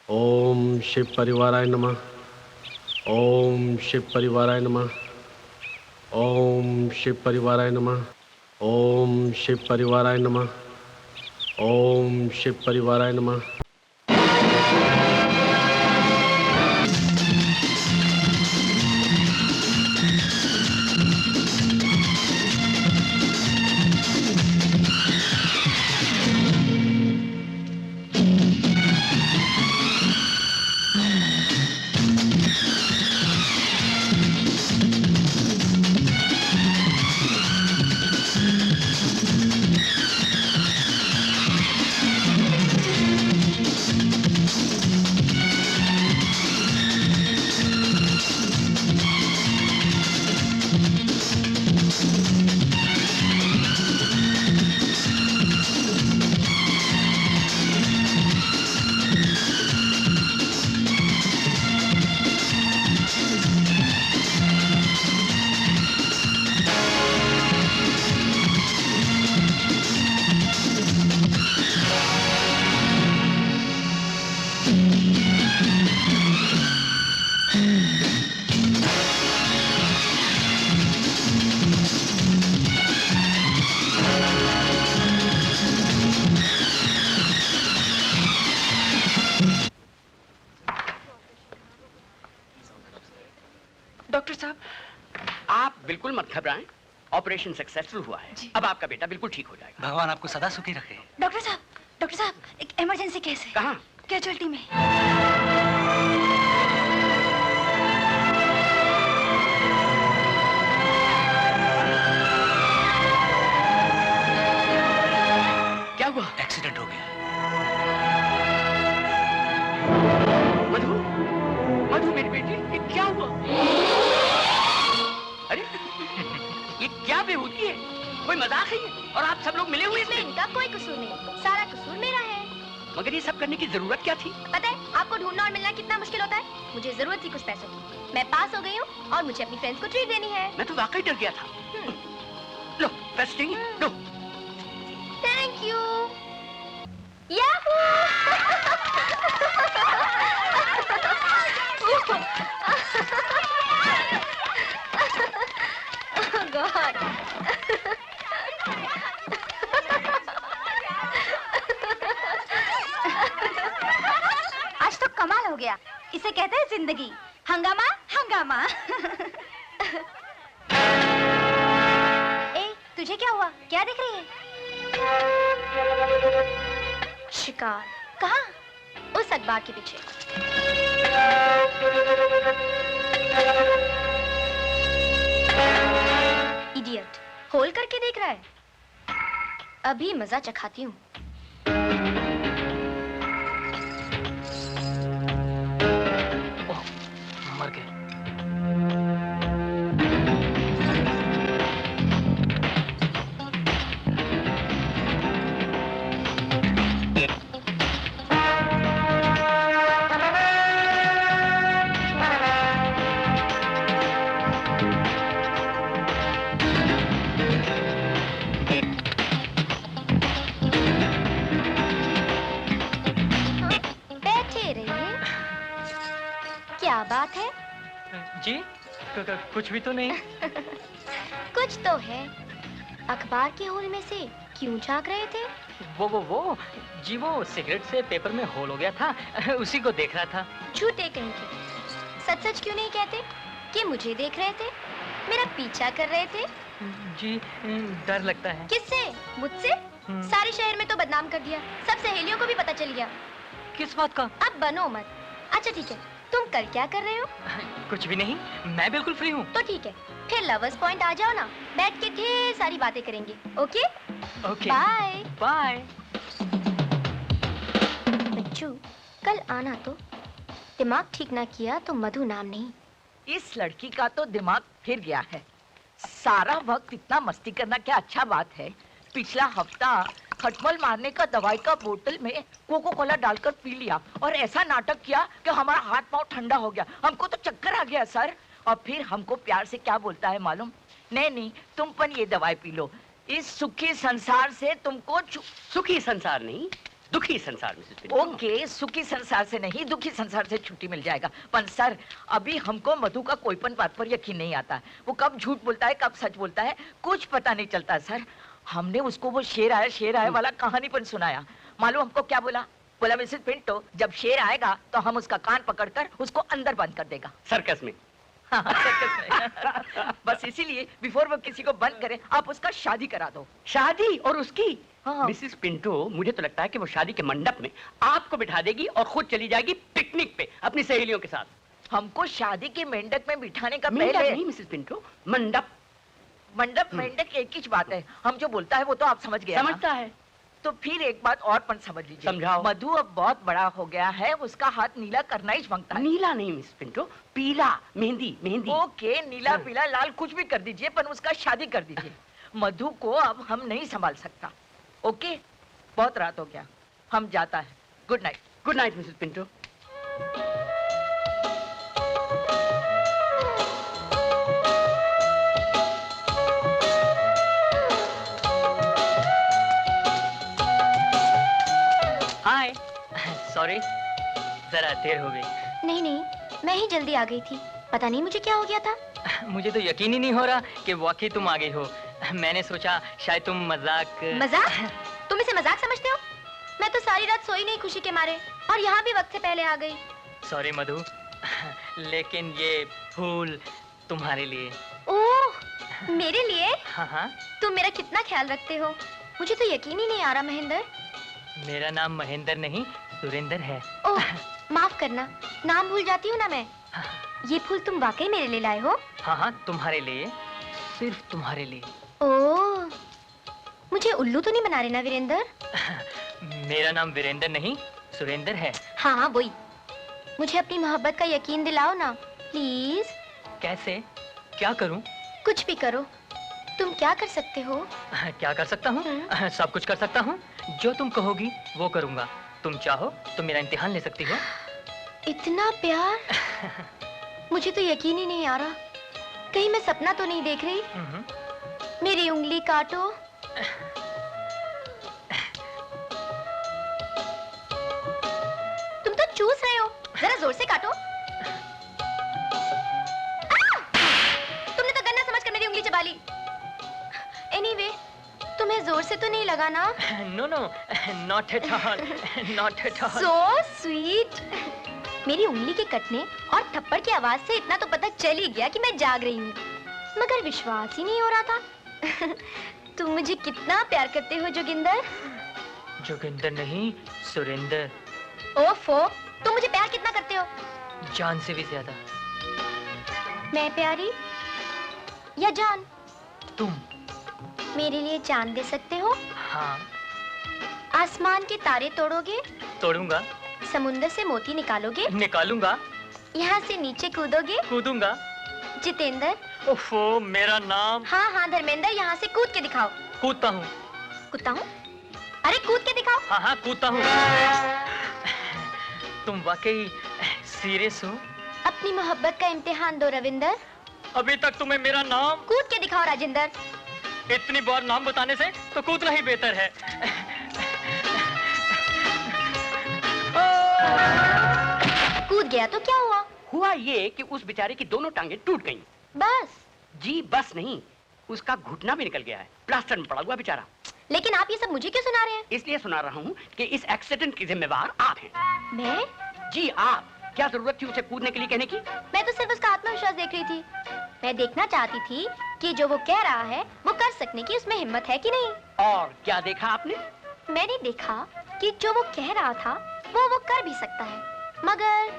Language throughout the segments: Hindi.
ओम शिव परिवाराय नमः। ओम शिव परिवाराय नमः। ओम शिव परिवाराय नमः। ओम शिव परिवाराय नमः। ओम शिव परिवाराय नमः। डॉक्टर साहब, आप बिल्कुल मत घबराएं। ऑपरेशन सक्सेसफुल हुआ है। अब आपका बेटा बिल्कुल ठीक हो जाएगा। भगवान आपको सदा सुखी रखे। डॉक्टर साहब, एक इमरजेंसी केस है। कहाँ? कैजुअल्टी में। क्या हुआ? एक्सीडेंट हो गया। मधु, मधु मेरी बेटी, ये क्या हुआ? अरे ये क्या बेहूदी है? कोई मजाक है ये? और आप सब लोग मिले हुए इसमें इनका कोई कसूर नहीं, सारा कसूर मेरा है। मगर ये सब करने की जरूरत क्या थी? पता है आपको ढूंढना और मिलना कितना मुश्किल होता है। मुझे जरूरत थी कुछ पैसों की, मैं पास हो गई हूँ और मुझे अपनी फ्रेंड्स को ट्रीट देनी है। मैं तो वाकई डर गया था। लो पैसे चाहिए? लो। Thank you. Yahoo! Oh God! आज तो कमाल हो गया। इसे कहते हैं जिंदगी। हंगामा हंगामा। ए, तुझे क्या हुआ? क्या देख रही है? शिकार। कहाँ? उस अखबार के पीछे। इडियट, खोल करके देख रहा है। अभी मजा चखाती हूँ। मर गए। क्या बात है? जी कुछ भी तो नहीं। कुछ तो है। अखबार के होल में से क्यों झांक रहे थे? वो जी वो सिगरेट से पेपर में होल हो गया था, उसी को देख रहा था। झूठे कहीं के। सच सच क्यों नहीं कहते कि मुझे देख रहे थे, मेरा पीछा कर रहे थे? जी डर लगता है। किससे? मुझसे? सारे शहर में तो बदनाम कर दिया, सब सहेलियों को भी पता चल गया। किस बात का? अब बनो मत। अच्छा ठीक है, तुम कल क्या कर रहे हो? कुछ भी नहीं, मैं बिल्कुल फ्री हूँ। तो ठीक है, फिर लवर्स पॉइंट आ जाओ ना, बैठ के ढेर सारी बातें करेंगे। Okay okay bye bye. बच्चू कल आना तो। दिमाग ठीक ना किया तो मधु नाम नहीं। इस लड़की का तो दिमाग फिर गया है। सारा वक्त इतना मस्ती करना क्या अच्छा बात है। पिछला हफ्ता खटमल मारने का दवाई का बोतल में कोको कोला डालकर पी लिया और ऐसा नाटक किया कि हमारा हाथ पांव ठंडा हो गया। हमको तो चक्कर आ गया सर। और फिर हमको प्यार से क्या बोलता है मालूम? नहीं तुम पर ये दवाई पी लो, इस सुखी संसार से तुमको सुखी संसार नहीं, दुखी संसार मिसेस पिंटो। ओके, सुखी संसार से नहीं, दुखी संसार से छुट्टी मिल जाएगा। पर सर, अभी हमको मधु का कोईपन बात पर यकीन नहीं आता। वो कब झूठ बोलता है, कब सच बोलता है, कुछ पता नहीं चलता सर। हमने उसको वो शेर आया वाला कहानी पर सुनाया। मालूम हमको क्या बोला? बोला मिसेस पिंटो, जब शेर आएगा तो हम उसका कान पकड़कर उसको अंदर बंद कर देगा। सर्कस में। हाँ, सर्कस में। बस इसीलिए बिफोर वो किसी को बंद करे, आप उसका शादी करा दो। शादी और उसकी? हाँ। मिसेस पिंटो, मुझे तो लगता है कि वो शादी के मंडप में आपको बिठा देगी और खुद चली जाएगी पिकनिक पे अपनी सहेलियों के साथ। हमको शादी के मेंढक में बिठाने का मेंढक पहले नहीं मिसेस पिंटो, मंडप। मंडप मेंढक एक ही बात है। हम जो बोलता है वो तो आप समझ गए ना? समझता है। तो फिर एक बात और पण समझ लीजिए। समझाओ। मधु अब बहुत बड़ा हो गया है, उसका हाथ नीला करना ही मांगता है। नीला नहीं मिस पिंटो, पीला। मेहंदी मेहंदी। ओके, नीला पीला लाल कुछ भी कर दीजिए, पर उसका शादी कर दीजिए। मधु को अब हम नहीं संभाल सकता। ओके, बहुत रात हो गया, हम जाता है। Good night. Good night missus Pinto. Hi. Sorry, जरा देर हो गई। नहीं नहीं, मैं ही जल्दी आ गई थी। पता नहीं मुझे क्या हो गया था। मुझे तो यकीन ही नहीं हो रहा कि वाकई तुम आ गई हो। मैंने सोचा शायद तुम मजाक। मजाक? तुम इसे मजाक समझते हो? मैं तो सारी रात सोई नहीं खुशी के मारे, और यहाँ भी वक्त से पहले आ गई। सॉरी मधु, लेकिन ये फूल तुम्हारे लिए। ओह, मेरे लिए? हाँ हाँ। तुम मेरा कितना ख्याल रखते हो, मुझे तो यकीन ही नहीं आ रहा महेंद्र। मेरा नाम महेंद्र नहीं, सुरेंद्र है। ओह, माफ करना, नाम भूल जाती हूँ ना मैं। ये फूल तुम वाकई मेरे लिए लाए हो? हाँ हाँ, तुम्हारे लिए, सिर्फ तुम्हारे लिए। ओह, मुझे उल्लू तो नहीं बना रहे ना वीरेंद्र? मेरा नाम वीरेंद्र नहीं, सुरेंद्र है। हाँ हाँ वही। मुझे अपनी मोहब्बत का यकीन दिलाओ ना प्लीज। कैसे? क्या करूं? कुछ भी करो। तुम क्या कर सकते हो? क्या कर सकता हूँ? सब कुछ कर सकता हूँ। जो तुम कहोगी वो करूँगा। तुम चाहो तो मेरा इम्तिहान ले सकती हो। इतना प्यार? मुझे तो यकीन ही नहीं आ रहा। कहीं मैं सपना तो नहीं देख रही? मेरी उंगली काटो। तुम तो चूस रहे हो, जरा जोर से काटो। तुमने तो गन्ना समझकर मेरी उंगली चबा ली। एनीवे, तुम्हें जोर से तो नहीं लगा ना? No no, not at all, not at all. So sweet. मेरी उंगली के कटने और थप्पड़ की आवाज से इतना तो पता चल ही गया कि मैं जाग रही हूँ, मगर विश्वास ही नहीं हो रहा था। तुम मुझे कितना प्यार करते हो जोगिंदर। जोगिंदर नहीं, सुरेंद्र। ओफो, तुम मुझे प्यार कितना करते हो? जान से भी ज्यादा। मैं प्यारी या जान? तुम मेरे लिए जान दे सकते हो? हाँ। आसमान के तारे तोड़ोगे? तोड़ूंगा। समुंदर से मोती निकालोगे? निकालूंगा। यहाँ से नीचे कूदोगे? कूदूंगा। जितेंद्र। ओफो, मेरा नाम। हाँ हाँ धर्मेंद्र, यहाँ से कूद के दिखाओ। कूदता हूँ। कूदता हूँ? अरे कूद के दिखाओ। हाँ हाँ, कूदता हूँ। तुम वाकई सीरियस हो? अपनी मोहब्बत का इम्तिहान दो रविंदर। अभी तक तुम्हें मेरा नाम। कूद के दिखाओ राजेंद्र। इतनी बार नाम बताने से तो कूदना ही बेहतर है। कूद गया तो क्या हुआ? हुआ ये कि उस बेचारे की दोनों टांगे टूट गईं। बस? जी बस नहीं, उसका घुटना भी निकल गया है, प्लास्टर में पड़ा हुआ बेचारा। लेकिन आप ये सब मुझे क्यों सुना रहे हैं? इसलिए सुना रहा हूँ कि इस एक्सीडेंट की जिम्मेवार आप हैं। मैं? जी आप। क्या जरूरत थी उसे कूदने के लिए कहने की? मैं तो सिर्फ उसका आत्मविश्वास देख रही थी। मैं देखना चाहती थी कि जो वो कह रहा है वो कर सकने की उसमें हिम्मत है कि नहीं। और क्या देखा आपने? मैंने देखा कि जो वो कह रहा था वो कर भी सकता है,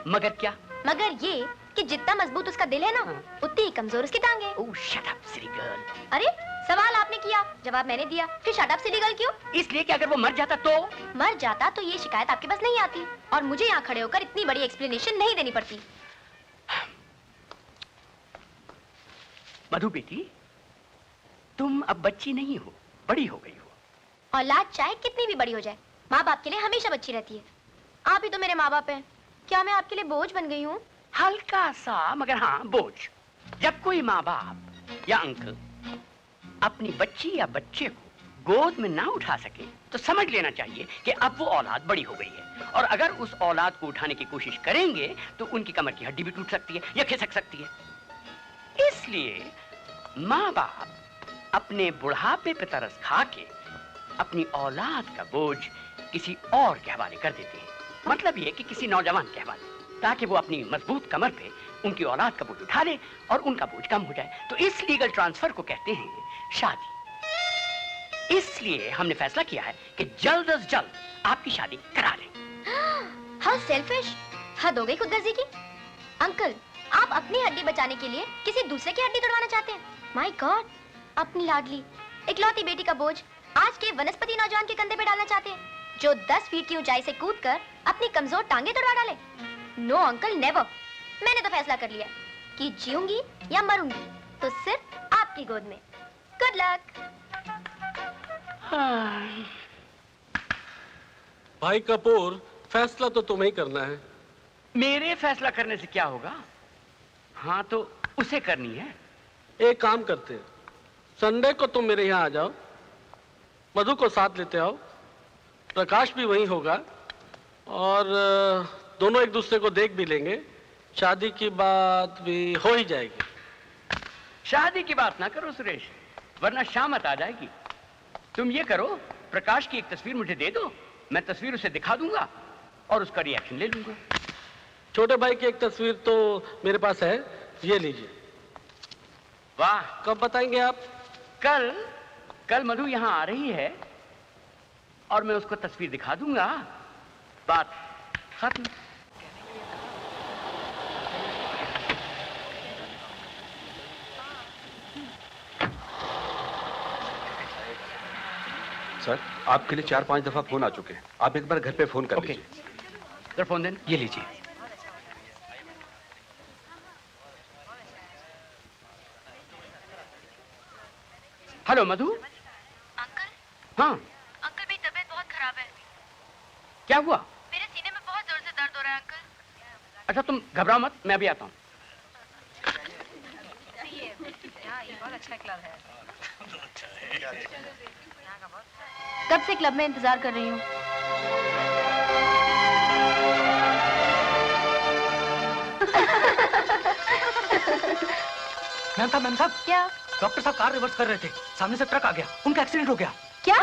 मगर क्या? मगर ये कि जितना मजबूत उसका दिल है ना, उतनी ही कमजोर उसकी टांगे। ओह शट अप सिली गर्ल। अरे सवाल आपने किया, जवाब मैंने दिया, फिर शट अप सिली गर्ल क्यों? इसलिए कि अगर वो मर जाता तो? मर जाता तो ये शिकायत आपके पास नहीं आती और मुझे यहाँ खड़े होकर इतनी बड़ी एक्सप्लेनेशन नहीं देनी पड़ती। मधु बेटी, तुम अब बच्ची नहीं हो, बड़ी हो गई हो। औलाद चाहे कितनी भी बड़ी हो जाए, माँ बाप के लिए हमेशा बच्ची रहती है। आप ही तो मेरे माँ बाप हैं। क्या मैं आपके लिए बोझ बन गई हूँ? हल्का सा, मगर हाँ बोझ। जब कोई माँ बाप या अंकल अपनी बच्ची या बच्चे को गोद में ना उठा सके तो समझ लेना चाहिए कि अब वो औलाद बड़ी हो गई है, और अगर उस औलाद को उठाने की कोशिश करेंगे तो उनकी कमर की हड्डी भी टूट सकती है या खिसक सकती है। इसलिए माँ बाप अपने बुढ़ापे पे तरस खा के अपनी औलाद का बोझ किसी और के हवाले कर देते हैं। मतलब ये कि किसी नौजवान के हवाले, ताकि वो अपनी मजबूत कमर पे उनकी औलाद का बोझ उठा ले और उनका बोझ कम हो जाए। तो इस लीगल ट्रांसफर को कहते हैं शादी। इसलिए हमने फैसला किया है कि जल्द अज जल्द आपकी शादी करा लें। हाउ सेल्फिश, हद हो गई खुदगर्जी की। अंकल, आप अपनी हड्डी बचाने के लिए किसी दूसरे की हड्डी तोड़वाना चाहते हैं? माय गॉड, अपनी लाडली इकलौती बेटी का बोझ आज के वनस्पति नौजवान के कंधे पे डालना चाहते हैं, जो 10 फीट की ऊंचाई से कूदकर अपनी कमजोर टांगे तोड़वा डाले। No uncle, never. मैंने तो फैसला कर लिया कि जीऊंगी या मरूंगी तो सिर्फ आपकी गोद में। Good luck. भाई कपूर, फैसला तो तुम्हें ही करना है। मेरे फैसला करने से क्या होगा? हाँ तो उसे करनी है। एक काम करते हैं, संडे को तुम मेरे यहाँ आ जाओ, मधु को साथ लेते आओ, प्रकाश भी वहीं होगा और दोनों एक दूसरे को देख भी लेंगे। शादी की बात भी हो ही जाएगी। शादी की बात ना करो सुरेश, वरना शामत आ जाएगी। तुम ये करो, प्रकाश की एक तस्वीर मुझे दे दो, मैं तस्वीर उसे दिखा दूंगा और उसका रिएक्शन ले लूंगा। छोटे भाई की एक तस्वीर तो मेरे पास है, ये लीजिए। वाह, कब बताएंगे आप? कल मधु यहाँ आ रही है और मैं उसको तस्वीर दिखा दूंगा, बात खत्म। सर, आपके लिए 4-5 दफा फोन आ चुके हैं। आप एक बार घर पे फोन कर लीजिए। जरा फोन देना। ये लीजिए। हेलो मधु। अंकल, हाँ अंकल मेरी तबीयत बहुत खराब है। क्या हुआ? मेरे सीने में बहुत जोर से दर्द हो रहा है अंकल। अच्छा तुम घबराओ मत, मैं अभी आता हूँ। ये बहुत अच्छा क्लब है। कब से क्लब में इंतजार कर रही हूँ। मैम साहब, क्या? डॉक्टर साहब कार रिवर्स कर रहे थे, सामने से ट्रक आ गया, उनका एक्सीडेंट हो गया। क्या?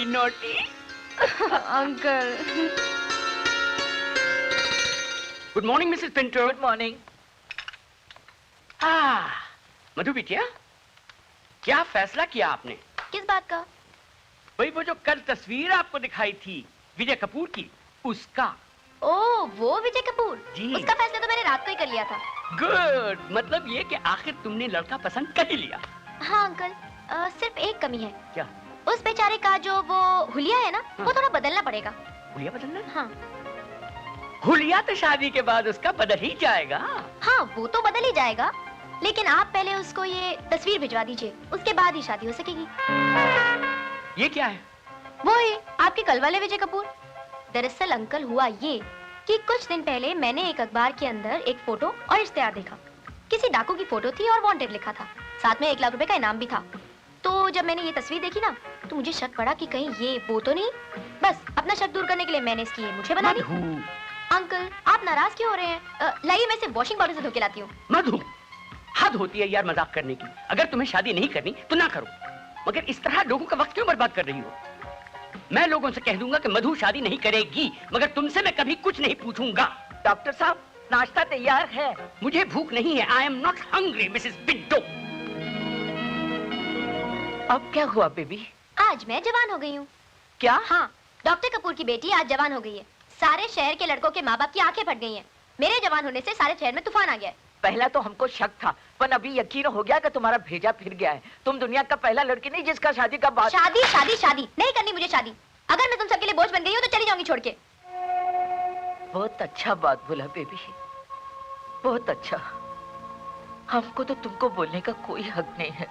Naughty uncle. Good morning missus Pinto. Good morning. Madhu बिटिया, क्या फैसला किया आपने? किस बात का? वही वो जो कल तस्वीर आपको दिखाई थी विजय कपूर की, उसका। ओह, वो विजय कपूर जी। उसका फैसला तो मैंने रात को ही कर लिया था। गुड, मतलब ये कि आखिर तुमने लड़का पसंद कर ही लिया। हाँ अंकल, सिर्फ एक कमी है। क्या? उस बेचारे का जो वो हुलिया है ना, वो थोड़ा बदलना पड़ेगा। हुलिया बदलना? हाँ हुलिया तो शादी के बाद उसका बदल ही जाएगा। हाँ, वो तो बदल ही जाएगा, लेकिन आप पहले उसको ये तस्वीर भिजवा दीजिए, उसके बाद ही शादी हो सकेगी। ये क्या है? वो है आपके कल वाले विजय कपूर। दरअसल अंकल हुआ ये कि कुछ दिन पहले मैंने एक अखबार के अंदर एक फोटो और इश्तेहार देखा। किसी डाकू की फोटो थी और वांटेड लिखा था, साथ में 1 लाख रुपए का इनाम भी था। तो जब मैंने ये तस्वीर देखी ना, तो मुझे शक पड़ा कि कहीं ये वो तो नहीं। बस अपना शक दूर करने के लिए मैंने इसकी मुझे बना ली। अंकल, आप नाराज क्यों हो रहे हैं? लाइए मैं इसे वॉशिंग पाउडर से धो के लाती हूँ। मधु, हद होती है यार मजाक करने की। अगर तुम्हें शादी नहीं करनी तो ना करो, मगर इस तरह लोगों का वक्त क्यों बर्बाद कर रही हो? मैं लोगों से कह दूंगा कि मधु शादी नहीं करेगी, मगर तुमसे मैं कभी कुछ नहीं पूछूंगा। डॉक्टर साहब, नाश्ता तैयार है। मुझे भूख नहीं है। I am not hungry Mrs Pinto. अब क्या हुआ बेबी? आज मैं जवान हो गई हूँ। क्या? हाँ, डॉक्टर कपूर की बेटी आज जवान हो गई है। सारे शहर के लड़कों के माँ बाप की आंखें फट गई हैं। मेरे जवान होने से सारे शहर में तूफान आ गया है। पहला तो हमको शक था, पर अभी यकीन हो गया कि तुम्हारा भेजा फिर गया है। तुम दुनिया का पहला लड़की नहीं जिसका शादी का बात। शादी शादी शादी नहीं करनी मुझे शादी। अगर मैं तुम सबके लिए बोझ बन गई हूँ तो चली जाऊंगी छोड़ के। बहुत अच्छा बात बोला बेबी, बहुत अच्छा। हमको तो तुमको बोलने का कोई हक नहीं है।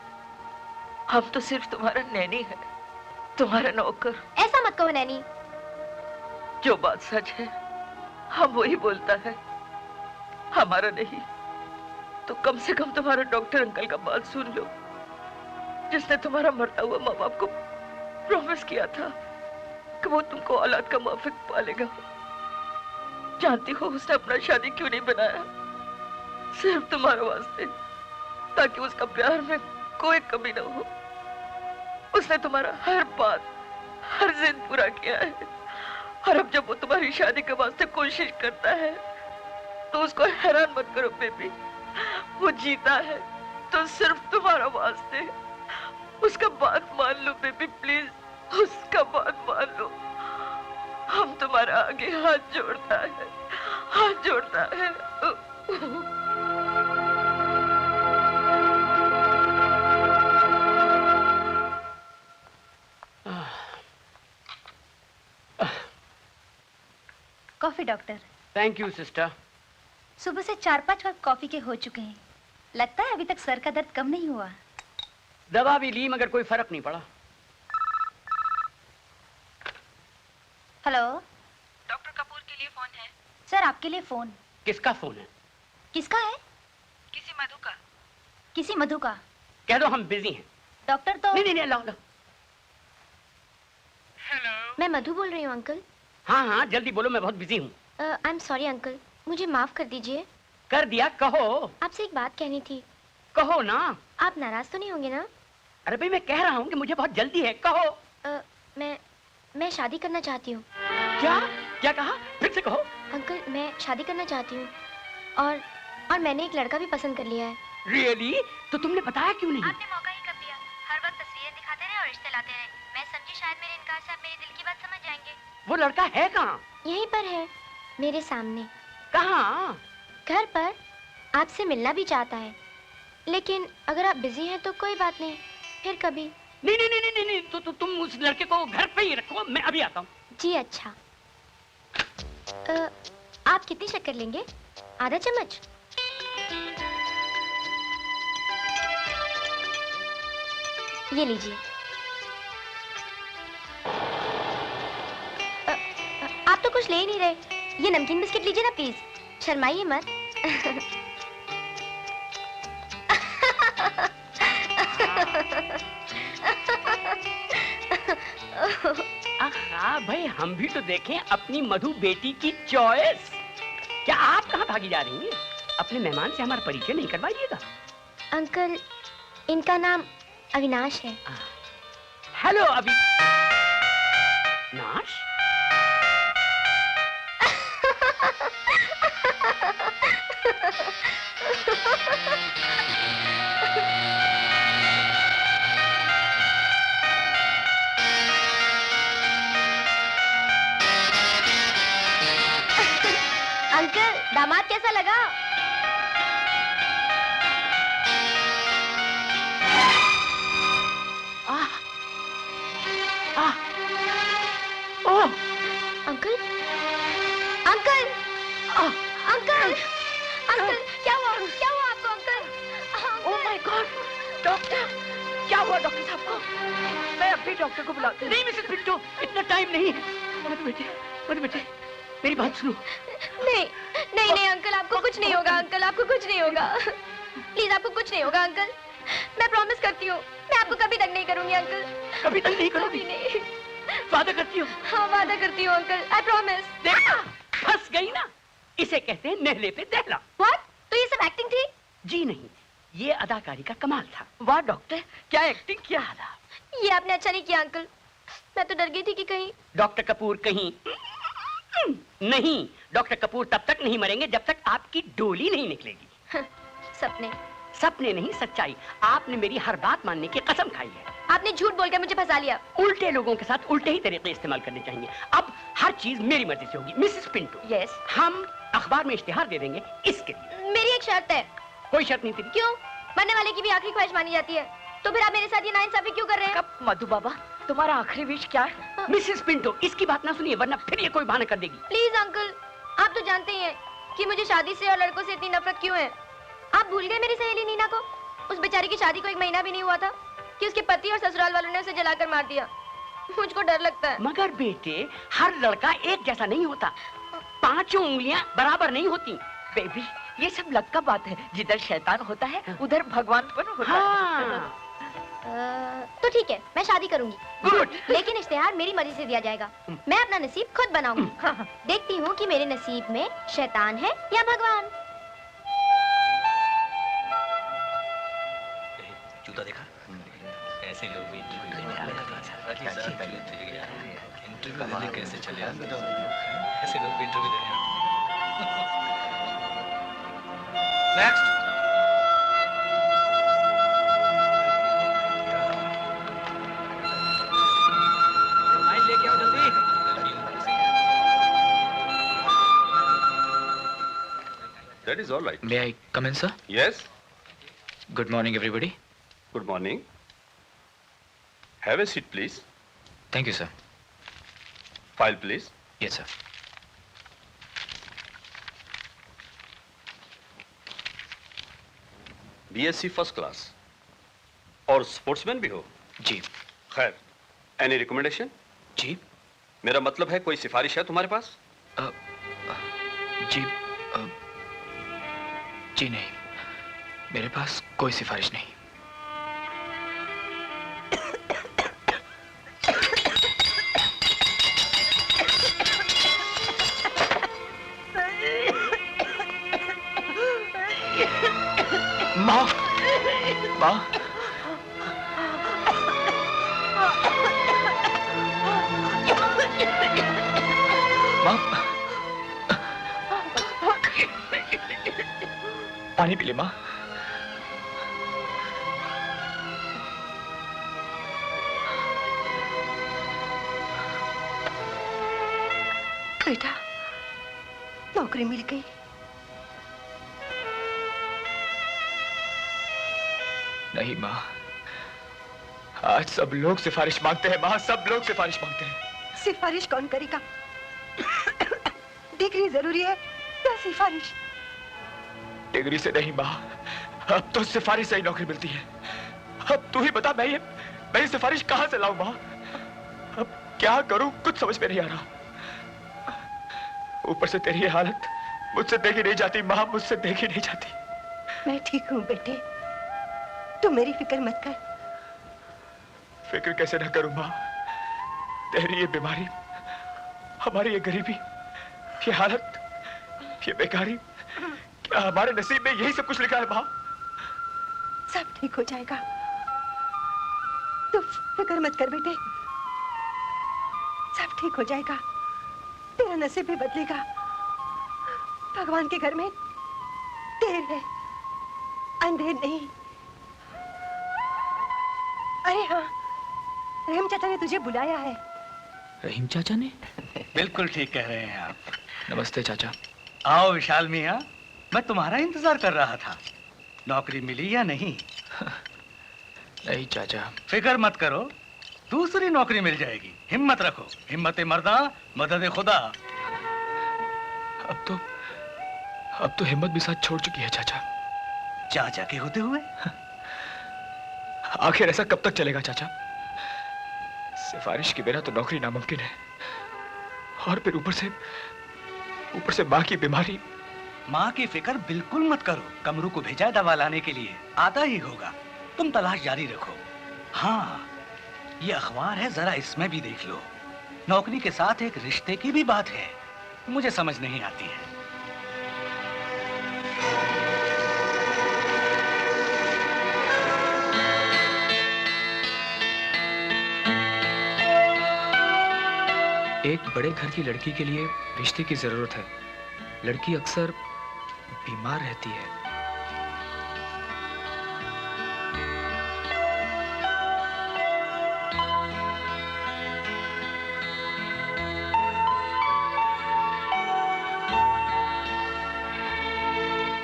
हम तो सिर्फ तुम्हारा नैनी है, तुम्हारा नौकर। ऐसा मत कहो नैनी। जो बात सच है हम वही बोलता है, हमारा नहीं। तो कम से कम तुम्हारा डॉक्टर अंकल का बात सुन लो, जिसने तुम्हारा मरता हुआ माँ बाप को प्रॉमिस किया था कि वो तुमको औलाद का माफिक पालेगा। जानती हो उसने अपना शादी क्यों नहीं बनाया? सिर्फ तुम्हारे वास्ते, ताकि उसका प्यार में कोई कमी ना हो। उसने तुम्हारा हर बात, हर जिद पूरा किया है। और अब जब वो तुम्हारी शादी के वास्ते कोशिश करता है तो उसको हैरान मत करो बेबी। वो जीता है तो सिर्फ तुम्हारा वास्ते। उसका बात मान लो बेबी, प्लीज उसका बात मान लो। हम तुम्हारा आगे हाथ जोड़ता है, हाथ जोड़ता है। Coffee doctor. Thank you sister. सुबह से 4-5 कप कॉफी के हो चुके हैं। लगता है अभी तक सर का दर्द कम नहीं हुआ। दवा भी ली मगर कोई फर्क नहीं पड़ा। हेलो डॉक्टर कपूर के लिए फोन है। सर, आपके लिए फोन। किसका फोन है? किसका है? किसी मधु का। किसी मधु का। कह दो हम बिजी हैं। डॉक्टर तो नहीं नहीं नहीं, लो। हेलो। मैं मधु बोल रही हूँ अंकल। हाँ हाँ जल्दी बोलो, मैं बहुत बिजी हूँ। आई एम सॉरी अंकल, मुझे माफ कर दीजिए। कर दिया, कहो। आपसे एक बात कहनी थी। कहो ना। आप नाराज तो नहीं होंगे ना? अरे भाई मैं कह रहा हूँ कि मुझे बहुत जल्दी है, कहो। मैं शादी करना चाहती हूँ। क्या क्या कहा? फिर से कहो। अंकल, मैं शादी करना चाहती हूँ और मैंने एक लड़का भी पसंद कर लिया है। रियली? तो तुमने बताया क्यों नहीं? आपने मौका ही कब दिया? हर वक्त तस्वीरें दिखाते रहे और रिश्ते लाते रहे। मैं समझी शायद मेरे इनकार से आप मेरे दिल की बात समझ जाएंगे। वो लड़का है कहाँ? यहीं पर है, मेरे सामने। कहाँ? घर पर। आपसे मिलना भी चाहता है, लेकिन अगर आप बिजी हैं तो कोई बात नहीं, फिर कभी। नहीं नहीं नहीं नहीं नहीं, तो तुम उस लड़के को घर पे ही रखो, मैं अभी आता हूँ। जी अच्छा। आप कितनी शक्कर लेंगे? आधा चम्मच? ये लीजिए। आप तो कुछ ले ही नहीं रहे। ये नमकीन बिस्किट लीजिए ना प्लीज, शर्माइए मत। हाँ भाई, हम भी तो देखें अपनी मधु बेटी की चॉइस। क्या आप कहाँ भागी जा रही हैं? अपने मेहमान से हमारा परिचय नहीं करवाइएगा। अंकल, इनका नाम अविनाश है। हेलो नाश। अंकल, दामाद कैसा लगा? ओह अंकल, अंकल, अंकल, अंकल, क्या हुआ? क्या हुआ आपको uncle? Oh my God, doctor, क्या हुआ डॉक्टर साहब को? मैं अभी डॉक्टर को बुलाती हूँ। नहीं मिसेस पिंटो, इतना टाइम नहीं है। मधु बेटे, मेरी बात सुनो। नहीं नहीं नहीं अंकल, आपको कुछ नहीं होगा। अंकल, आपको कुछ नहीं होगा। प्लीज, आपको कुछ नहीं होगा अंकल। मैं प्रॉमिस करती हूँ, मैं आपको कभी तक नहीं करूंगी अंकल। कभी तक नहीं करोगी? कभी नहीं। वादा करती हो? हाँ, वादा करती हूँ अंकल, आई प्रॉमिस। देखा, फंस गई ना। इसे कहते हैं नेहले पे दहला। व्हाट? तो ये सब एक्टिंग थी? जी नहीं, ये अदाकारी का कमाल था। वाह डॉक्टर, क्या एक्टिंग किया। ये आपने अच्छा नहीं किया अंकल। मैं तो डर गई थी कि कहीं। डॉक्टर कपूर कहीं नहीं। डॉक्टर कपूर तब तक नहीं मरेंगे जब तक आपकी डोली नहीं निकलेगी। सपने। सपने नहीं, सच्चाई। आपने मेरी हर बात मानने की कसम खाई है। आपने झूठ बोलकर मुझे फंसा लिया। उल्टे लोगों के साथ उल्टे ही तरीके इस्तेमाल करने चाहिए। अब हर चीज मेरी मर्जी से होगी। मिसेस पिंटो, यस, हम अखबार में इश्तिहार दे देंगे इसके लिए। मेरी एक शर्त है। कोई शर्त नहीं तेरी। क्यों? मरने वाले की भी आखिरी ख्वाहिश मानी जाती है। तो फिर आप मेरे साथ ये नाइंसाफी क्यों कर रहे हैं? कब मधु बाबा, तुम्हारा आखिरी विश क्या है? मिसेस पिंटो, इसकी बात ना सुनिए वरना फिर ये कोई बहाना कर देगी। प्लीज अंकल, आप तो जानते ही हैं कि मुझे शादी से और लड़कों से इतनी नफरत क्यों है। आप भूल गए मेरी सहेली नीना को? उस बेचारी की शादी को 1 महीना भी नहीं हुआ था कि उसके पति और ससुराल वालों ने उसे जलाकर मार दिया। मुझको डर लगता है। मगर बेटे, हर लड़का एक जैसा नहीं होता, 5 उंगलियां बराबर नहीं होती। बेबी, ये सब लक का बात है। जिधर शैतान होता है उधर भगवान पण होता है। हाँ। तो ठीक है, मैं शादी करूंगी, गुड। लेकिन इश्तेहार मेरी मर्जी से दिया जाएगा। मैं अपना नसीब खुद बनाऊंगी। देखती हूँ कि मेरे नसीब में शैतान है या भगवान। जूता देखा? ऐसे लोग भी इंटरव्यू कैसे चले आते हैं? ऐसे लोग भी इंटरव्यू देने आते हैं। नेक्स्ट। फाइल लेके आओ जल्दी। That is all right. May I come in, sir? Yes. Good morning, everybody. Good morning. Have a seat, please. Thank you, sir. File, please. Yes, sir. BSc first class और स्पोर्ट्समैन भी हो? जी। खैर, एनी रिकमेंडेशन? जी। मेरा मतलब है कोई सिफारिश है तुम्हारे पास? जी। जी नहीं, मेरे पास कोई सिफारिश नहीं। माँ, माँ, माँ, पानी पी ले माँ। बेटा, नौकरी मिल गई। नहीं माँ, आज सब लोग सिफारिश मांगते हैं माँ, सब लोग सिफारिश मांगते हैं। सिफारिश कौन करेगा? डिग्री जरूरी है या सिफारिश? डिग्री से नहीं माँ, अब तो सिफारिश से ही नौकरी मिलती है। अब तू ही बता, मैं ये सिफारिश कहाँ से लाऊं माँ? अब क्या करूं, कुछ समझ में नहीं आ रहा। ऊपर से तेरी ये हालत मुझसे देखी नहीं जाती माँ, मुझसे देखी नहीं जाती। मैं ठीक हूँ बेटे, तू मेरी फिक्र मत कर। फिक्र कैसे ना करूं माँ? तेरी ये बीमारी, हमारी ये गरीबी, ये हालत, ये बेकारी, क्या हमारे नसीब में यही सब कुछ लिखा है माँ? सब ठीक हो जाएगा, तू फिक्र मत कर बेटे। सब ठीक हो जाएगा, तेरा नसीब भी बदलेगा। भगवान के घर में देर है, अंधेर नहीं। अरे हाँ, रहीम चाचा ने तुझे बुलाया है। रहीम चाचा ने? बिल्कुल ठीक कह रहे हैं आप। नमस्ते चाचा। आओ विशाल मियाँ, मैं तुम्हारा इंतजार कर रहा था। नौकरी मिली या नहीं? नहीं चाचा। फिक्र मत करो, दूसरी नौकरी मिल जाएगी। हिम्मत रखो, हिम्मत मर्दा मदद खुदा। अब तो हिम्मत भी साथ छोड़ चुकी है चाचा। चाचा के होते हुए? आखिर ऐसा कब तक चलेगा चाचा? सिफारिश के बिना तो नौकरी नामुमकिन है, और फिर ऊपर से माँ की बीमारी। माँ की फिक्र बिल्कुल मत करो, कमरू को भेजा दवा लाने के लिए, आता ही होगा। तुम तलाश जारी रखो। हाँ, ये अखबार है, जरा इसमें भी देख लो। नौकरी के साथ एक रिश्ते की भी बात है, मुझे समझ नहीं आती है। एक बड़े घर की लड़की के लिए रिश्ते की जरूरत है। लड़की अक्सर बीमार रहती है।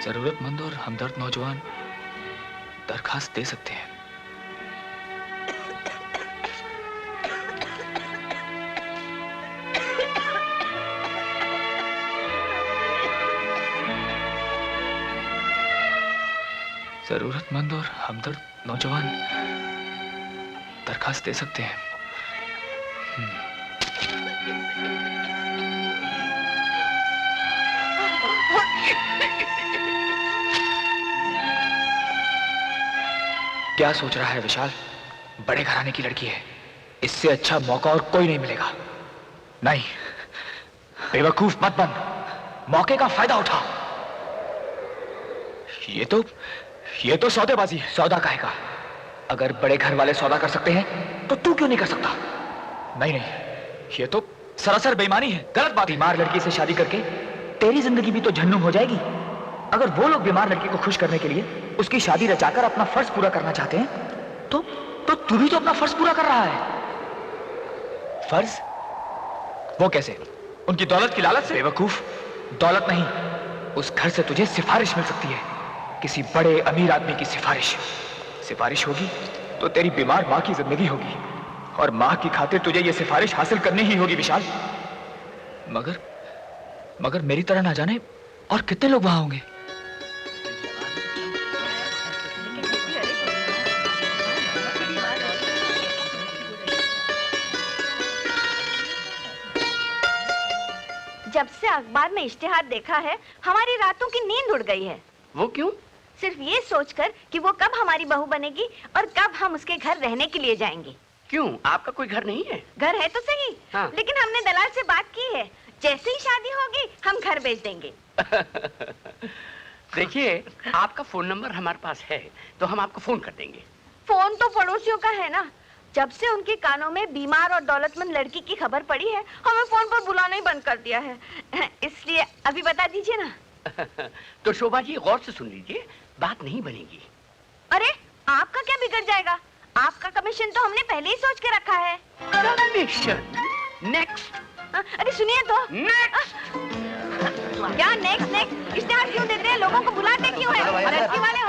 जरूरतमंद और हमदर्द नौजवान दरखास्त दे सकते हैं। जरूरतमंद और हमदर्द नौजवान दरखास्त दे सकते हैं। क्या सोच रहा है विशाल? बड़े घराने की लड़की है, इससे अच्छा मौका और कोई नहीं मिलेगा। नहीं, बेवकूफ मत बन, मौके का फायदा उठा। ये तो सौदेबाजी है। सौदा कहेगा? अगर बड़े घर वाले सौदा कर सकते हैं तो तू क्यों नहीं कर सकता? नहीं नहीं, ये तो सरासर बेईमानी है, गलत बात। बीमार लड़की से शादी करके तेरी जिंदगी भी तो झन्नू हो जाएगी। अगर वो लोग बीमार लड़की को खुश करने के लिए उसकी शादी रचाकर अपना फर्ज पूरा करना चाहते हैं तो तू भी तो अपना फर्ज पूरा कर रहा है। फर्ज? वो कैसे? उनकी दौलत की लालच से? बेवकूफ, दौलत नहीं, उस घर से तुझे सिफारिश मिल सकती है, किसी बड़े अमीर आदमी की सिफारिश। सिफारिश होगी तो तेरी बीमार माँ की जिंदगी होगी, और माँ की खातिर तुझे ये सिफारिश हासिल करनी ही होगी विशाल। मगर मेरी तरह ना जाने और कितने लोग वहां होंगे। जब से अखबार में इश्तिहार देखा है, हमारी रातों की नींद उड़ गई है। वो क्यों? सिर्फ ये सोचकर कि वो कब हमारी बहू बनेगी और कब हम उसके घर रहने के लिए जाएंगे। क्यों, आपका कोई घर नहीं है? घर है तो सही, हाँ। लेकिन हमने दलाल से बात की है, जैसे ही शादी होगी हम घर बेच देंगे। देखिए, आपका फोन नंबर हमारे पास है तो हम आपको फोन कर देंगे। फोन तो पड़ोसियों का है ना। जब से उनके कानों में बीमार और दौलतमंद लड़की की खबर पड़ी है, हमें फोन पर बुलाना ही बंद कर दिया है। इसलिए अभी बता दीजिए ना। तो शोभा जी, गौर से सुन लीजिए, बात नहीं बनेगी। अरे, आपका क्या बिगड़ जाएगा? आपका कमीशन तो हमने पहले ही सोच के रखा है। कमीशन? नेक्स्ट। अरे सुनिए तो। नेक्स्ट। क्या नेक्स्ट नेक्स्ट? इश्तिहार क्यों देते हैं? लोगों को बुलाते क्यों हैं? लड़की वाले हो।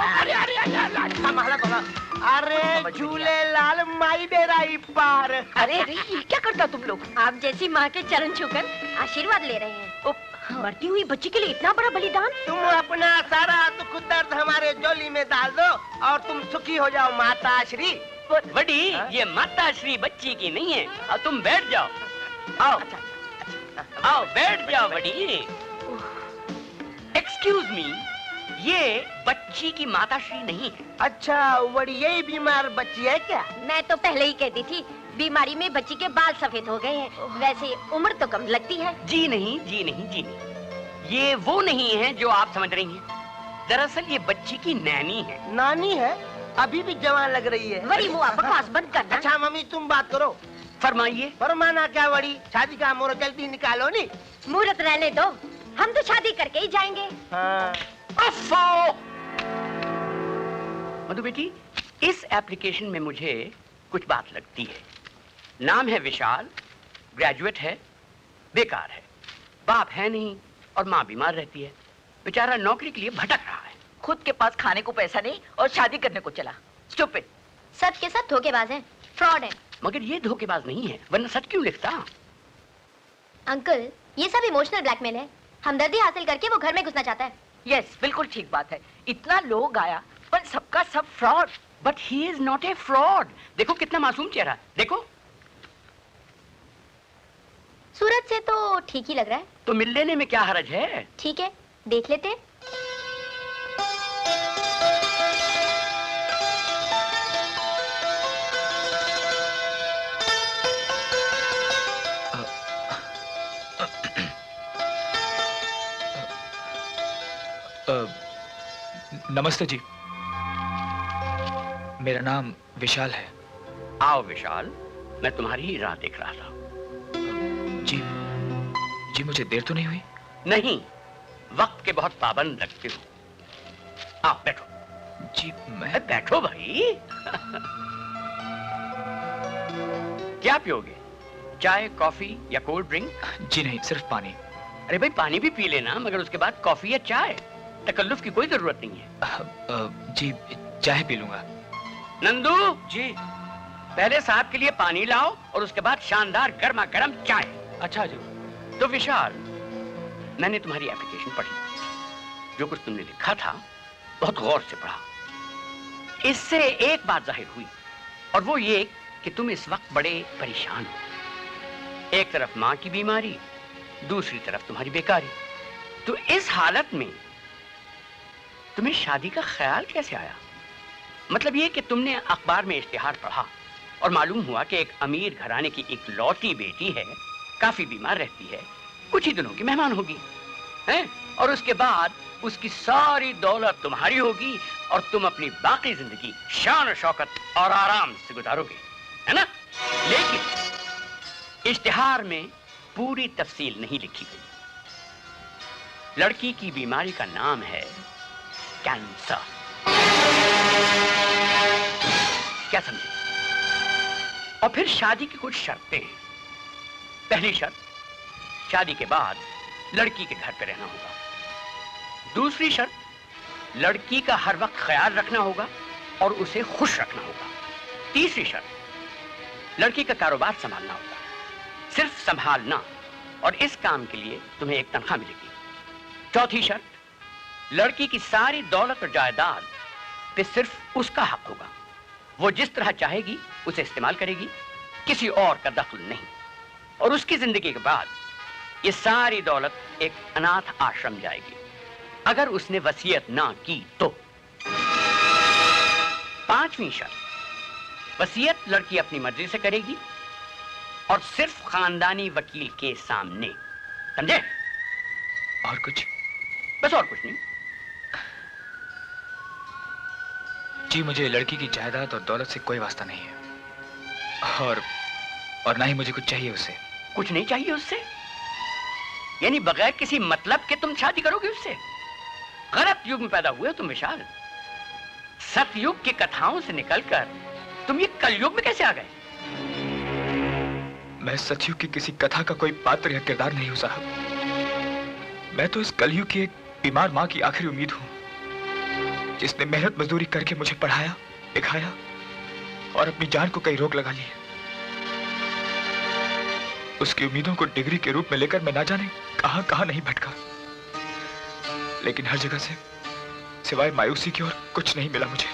अरे झूले लाल माई बेराई पार। अरे ये क्या करता तुम लोग? आप जैसी माँ के चरण छूकर आशीर्वाद ले रहे हैं। मरती हुई बच्ची के लिए इतना बड़ा बलिदान? तुम अपना सारा दुख दर्द हमारे झोली में डाल दो और तुम सुखी हो जाओ माता श्री। बड़ी, ये माता श्री बच्ची की नहीं है। और तुम बैठ जाओ। आओ आओ, बैठ जाओ बड़ी। एक्सक्यूज मी, ये बच्ची की माता श्री नहीं है। अच्छा, बड़ी यही बीमार बच्ची है क्या? मैं तो पहले ही कहती थी, बीमारी में बच्ची के बाल सफेद हो गए हैं। वैसे उम्र तो कम लगती है। जी नहीं, जी नहीं, जी नहीं, ये वो नहीं है जो आप समझ रही हैं। दरअसल ये बच्ची की नैनी है। नानी है? अभी भी जवान लग रही है। बड़ी मुँह बकवास बंद करना। अच्छा मम्मी, तुम बात करो। फरमाइए। फरमाना क्या बड़ी? शादी का मुहूर्त जल्दी निकालो नी। मुहूर्त रहने दो, हम तो शादी करके ही जाएंगे। हाँ। मधु बेटी, इस एप्लीकेशन में मुझे कुछ बात लगती है। नाम है विशाल, ग्रेजुएट है, बेकार है, बाप है नहीं और माँ बीमार रहती है। बेचारा नौकरी के लिए भटक रहा है। खुद के पास खाने को पैसा नहीं और शादी करने को चला। स्टूपिड। सब के सब धोखेबाज हैं, फ्रॉड हैं। मगर ये धोखेबाज नहीं है, वरना सच क्यों लिखता? अंकल, ये सब इमोशनल ब्लैकमेल है। हमदर्दी हासिल करके वो घर में घुसना चाहता है। यस, बिल्कुल ठीक बात है। इतना लोग आया पर सबका सब fraud. But he is not a fraud. देखो कितना मासूम चेहरा, देखो। सूरत से तो ठीक ही लग रहा है। तो मिल लेने में क्या हरज है? ठीक है, देख लेते हैं। नमस्ते जी, मेरा नाम विशाल है। आओ विशाल, मैं तुम्हारी ही राह देख रहा था। जी मुझे देर तो नहीं हुई? नहीं, वक्त के बहुत पाबंद लगते हो। आओ बैठो। जी मैं बैठो भाई। क्या पियोगे, चाय, कॉफी या कोल्ड ड्रिंक? जी नहीं, सिर्फ पानी। अरे भाई, पानी भी पी लेना, मगर उसके बाद कॉफी या चाय। तकल्लुफ की कोई जरूरत नहीं है। जी चाय पी लूंगा। नंदू जी, पहले साहब के लिए पानी लाओ और उसके बाद शानदार गर्मा गर्म चाय। अच्छा जी। तो विशाल, मैंने तुम्हारी एप्लीकेशन पढ़ी। जो कुछ तुमने लिखा था बहुत गौर से पढ़ा। इससे एक बात जाहिर हुई, और वो ये कि तुम इस वक्त बड़े परेशान हो। एक तरफ माँ की बीमारी, दूसरी तरफ तुम्हारी बेकारी। तो इस हालत में तुम्हें शादी का ख्याल कैसे आया? मतलब ये कि तुमने अखबार में इश्तिहार पढ़ा और मालूम हुआ कि एक अमीर घराने की एक लौती बेटी है, काफी बीमार रहती है, कुछ ही दिनों की मेहमान होगी, हैं? और उसके बाद उसकी सारी दौलत तुम्हारी होगी और तुम अपनी बाकी जिंदगी शान और शौकत और आराम से गुजारोगे, है ना? लेकिन इश्तिहार में पूरी तफसील नहीं लिखी गई। लड़की की बीमारी का नाम है कैंसर। क्या समझे? और फिर शादी की कुछ शर्तें हैं। पहली शर्त, शादी के बाद लड़की के घर पे रहना होगा। दूसरी शर्त, लड़की का हर वक्त ख्याल रखना होगा और उसे खुश रखना होगा। तीसरी शर्त, लड़की का कारोबार संभालना होगा, सिर्फ संभालना, और इस काम के लिए तुम्हें एक तनख्वाह मिलेगी। चौथी शर्त, लड़की की सारी दौलत और जायदाद पे सिर्फ उसका हक होगा। वो जिस तरह चाहेगी उसे इस्तेमाल करेगी, किसी और का दखल नहीं। और उसकी जिंदगी के बाद ये सारी दौलत एक अनाथ आश्रम जाएगी, अगर उसने वसीयत ना की तो। पांचवी शर्त, वसीयत लड़की अपनी मर्जी से करेगी और सिर्फ खानदानी वकील के सामने। समझे? और कुछ? बस और कुछ नहीं। जी, मुझे लड़की की जायदाद और दौलत से कोई वास्ता नहीं है, और ना ही मुझे कुछ चाहिए उससे। कुछ नहीं चाहिए उससे? यानी बगैर किसी मतलब के तुम शादी करोगे उससे? गलत युग में पैदा हुए तुम विशाल। सतयुग की कथाओं से निकलकर तुम ये कलयुग में कैसे आ गए? मैं सतयुग की किसी कथा का कोई पात्र या किरदार नहीं हूं साहब। मैं तो इस कलयुग की एक बीमार माँ की आखिरी उम्मीद हूं, जिसने मेहनत मजदूरी करके मुझे पढ़ाया, लिखाया और अपनी जान को कई रोक लगा ली। उसकी उम्मीदों को डिग्री के रूप में लेकर मैं ना जाने कहां कहां नहीं भटका, लेकिन हर जगह से सिवाय मायूसी की और कुछ नहीं मिला मुझे।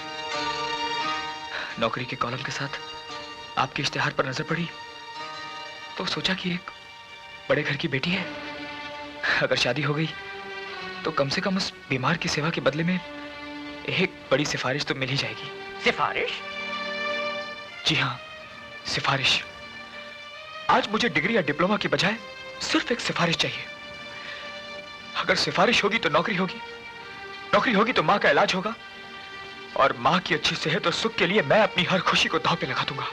नौकरी के कॉलम के साथ आपके इश्तिहार पर नजर पड़ी तो सोचा कि एक बड़े घर की बेटी है, अगर शादी हो गई तो कम से कम उस बीमार की सेवा के बदले में एक बड़ी सिफारिश तो मिल ही जाएगी। सिफारिश? जी हाँ, सिफारिश। आज मुझे डिग्री या डिप्लोमा की बजाय सिर्फ एक सिफारिश चाहिए। अगर सिफारिश होगी तो नौकरी होगी, नौकरी होगी तो माँ का इलाज होगा, और माँ की अच्छी सेहत और सुख के लिए मैं अपनी हर खुशी को दांव पे लगा दूंगा।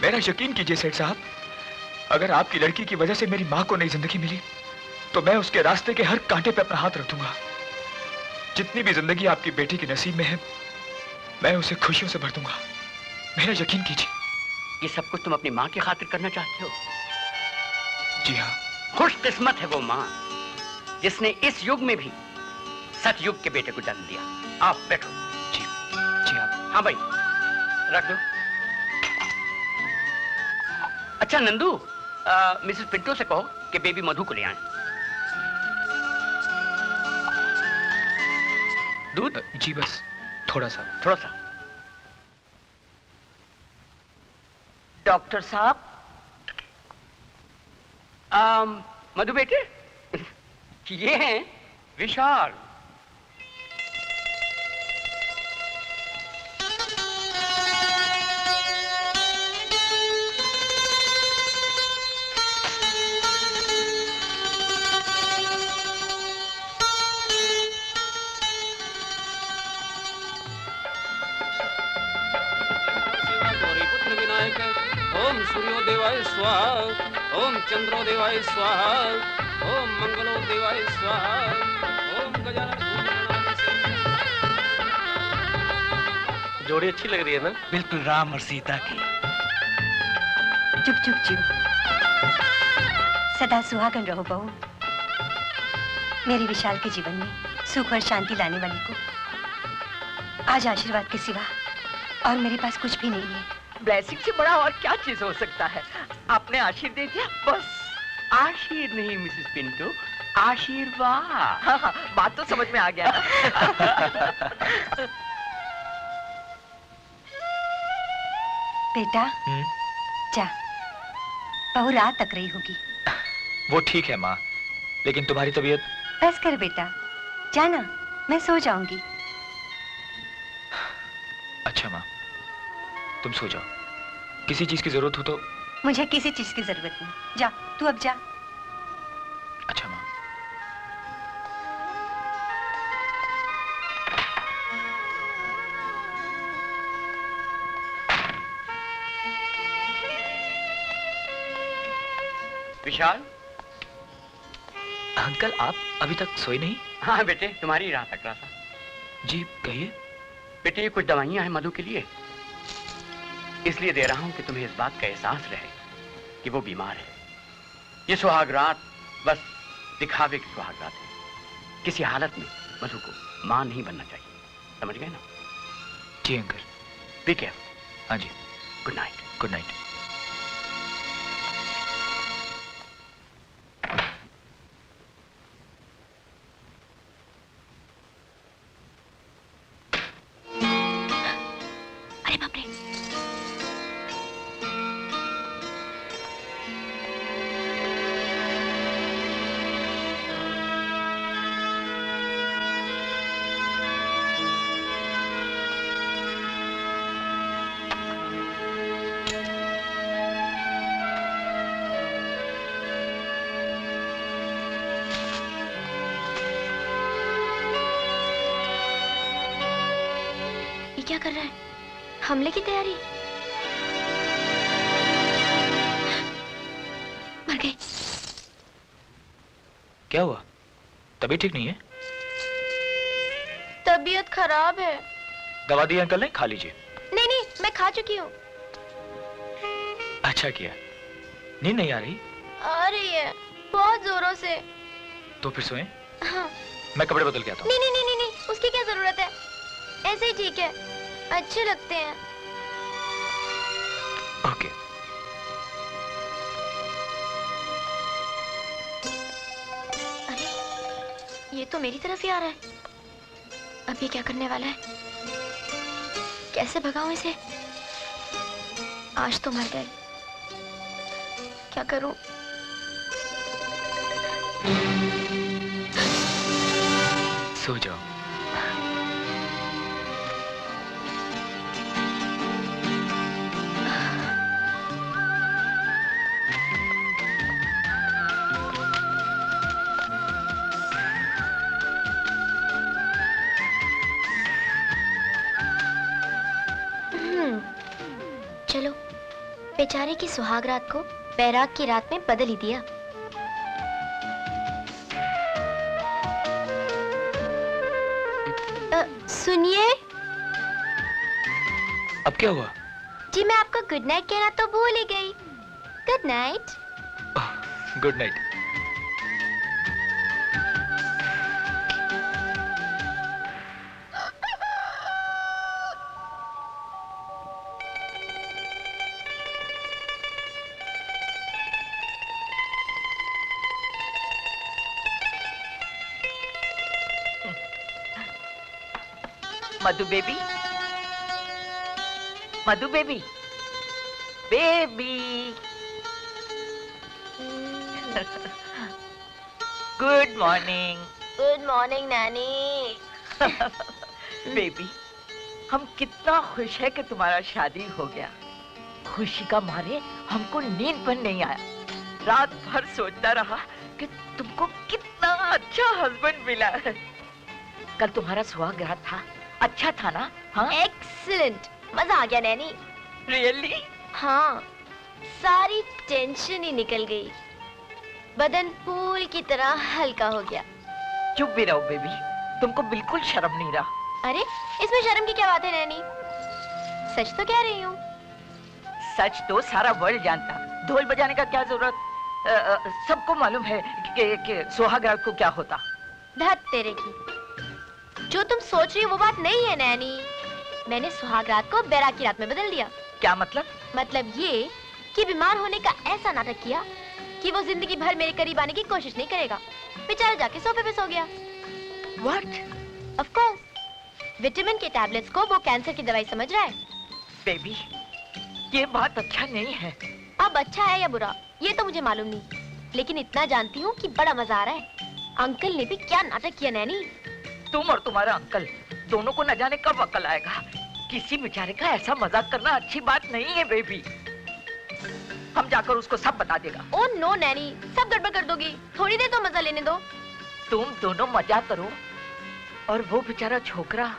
मेरा यकीन कीजिए सेठ साहब, अगर आपकी लड़की की वजह से मेरी माँ को नई जिंदगी मिली तो मैं उसके रास्ते के हर कांटे पे अपना हाथ रख दूंगा। जितनी भी जिंदगी आपकी बेटी के नसीब में है, मैं उसे खुशियों से भर दूंगा। मेरा यकीन कीजिए। ये सब कुछ तुम अपनी माँ की खातिर करना चाहते हो? जी हाँ। खुशकिस्मत है वो माँ जिसने इस युग में भी सतयुग के बेटे को जन्म दिया। आप बैठो। जी आप। हाँ भाई, रख दो। अच्छा नंदू, मिसेस पिंटो से कहो कि बेबी मधु को ले आए। दूध? जी बस थोड़ा सा। थोड़ा सा। डॉक्टर साहब। मधु बेटे, ये हैं विशाल। ओम सूर्योदेवाय स्वाहा, ओम चंद्रोदेवाय स्वाहा, ओम मंगलोदेवाय स्वाहा, ओम गजानन। जोड़ी अच्छी लग रही है ना? बिल्कुल राम और सीता की। चुप चुप चुप, सदा सुहागन रहो बहू। मेरे विशाल के जीवन में सुख और शांति लाने वाली को आज आशीर्वाद के सिवा और मेरे पास कुछ भी नहीं है। ब्लेसिंग से बड़ा और क्या चीज हो सकता है? आपने आशीर्वाद दे दिया बस। आशीर्वाद नहीं मिसेस पिंटो, आशीर्वाद। हाँ हाँ, बात तो समझ में आ गया। बेटा जा, बहू रात तक रही होगी। वो ठीक है माँ, लेकिन तुम्हारी तबीयत। बस कर बेटा, जाना, मैं सो जाऊंगी। अच्छा माँ, तुम सो जाओ, किसी चीज की जरूरत हो तो। मुझे किसी चीज की जरूरत नहीं, जा तू अब जा। अच्छा माँ। विशाल। अंकल आप अभी तक सोए नहीं? हाँ बेटे, तुम्हारी राह तक रहा था। जी कहिए। बेटे ये कुछ दवाइयाँ हैं मधु के लिए, इसलिए दे रहा हूँ कि तुम्हें इस बात का एहसास रहे कि वो बीमार है। ये सुहाग रात बस दिखावे की सुहाग रात है। किसी हालत में मधु को मां नहीं बनना चाहिए, समझ गए ना? जी अंकल। Be careful. हाँ जी। Good night. Good night. अरे बाप रे, क्या कर रहा है? हमले की तैयारी? मर गए। क्या हुआ? तबीयत ठीक नहीं है? तबीयत खराब है। दवा दी अंकल ने, खा लीजिए। नहीं नहीं, मैं खा चुकी हूँ। अच्छा किया। नींद नहीं आ रही? आ रही है, बहुत जोरों से। तो फिर सोएं? हाँ। मैं कपड़े बदल के आता हूँ। नहीं नहीं नहीं नहीं नहीं, उसकी क्या जरूरत है? ऐसे ही ठीक है, अच्छे लगते हैं। ओके। अरे ये तो मेरी तरफ ही आ रहा है। अब ये क्या करने वाला है? कैसे भगाऊं इसे? आज तो मर गए, क्या करूं? सो जाओ। चलो, बेचारे की सुहाग रात को बैराग की रात में बदल ही दिया। सुनिए। अब क्या हुआ? जी मैं आपको गुड नाइट कहना तो भूल ही गई। Good night. Good night. Madhu baby, Madhu baby, baby. Good morning. Good morning nanny. Baby, हम कितना खुश है कि तुम्हारा शादी हो गया। खुशी का मारे हमको नींद पर नहीं आया। रात भर सोचता रहा कि तुमको कितना अच्छा हस्बैंड मिला है। कल तुम्हारा सुहाग रात था, अच्छा था ना? हाँ, एक्सीलेंट, मजा आ गया नैनी। रियली? हाँ, सारी टेंशन ही निकल गई, बदन फूल की तरह हल्का हो गया। चुप भी रहो बेबी, तुमको बिल्कुल शर्म नहीं रहा। अरे इसमें शर्म की क्या बात है नैनी? सच तो कह रही हूँ। सच तो सारा वर्ल्ड जानता, ढोल बजाने का क्या जरूरत? सबको मालूम है कि सुहाग रात को क्या होता। धत तेरे की, जो तुम सोच रही हो वो बात नहीं है नैनी। मैंने सुहाग रात को बैराग की रात में बदल दिया। क्या मतलब? मतलब ये कि बीमार होने का ऐसा नाटक किया कि वो जिंदगी भर मेरे करीब आने की कोशिश नहीं करेगा। बेचारा जाके सोफे पे सो गया। What? Of course, विटामिन के टैबलेट्स को वो कैंसर की दवाई समझ रहा है। बेबी, ये बात अच्छा नहीं है। अब अच्छा है या बुरा ये तो मुझे मालूम नहीं, लेकिन इतना जानती हूँ कि बड़ा मजा आ रहा है। अंकल ने भी क्या नाटक किया नैनी। तुम और तुम्हारा अंकल दोनों को न जाने कब अकल आएगा। किसी बेचारे का ऐसा मजाक करना अच्छी बात नहीं है बेबी। हम जाकर उसको सब बता देगा। ओ नो नैनी, सब गड़बड़ कर दोगी। थोड़ी देर तो मजा लेने दो। तुम दोनों मजा करो और वो बेचारा छोकरा।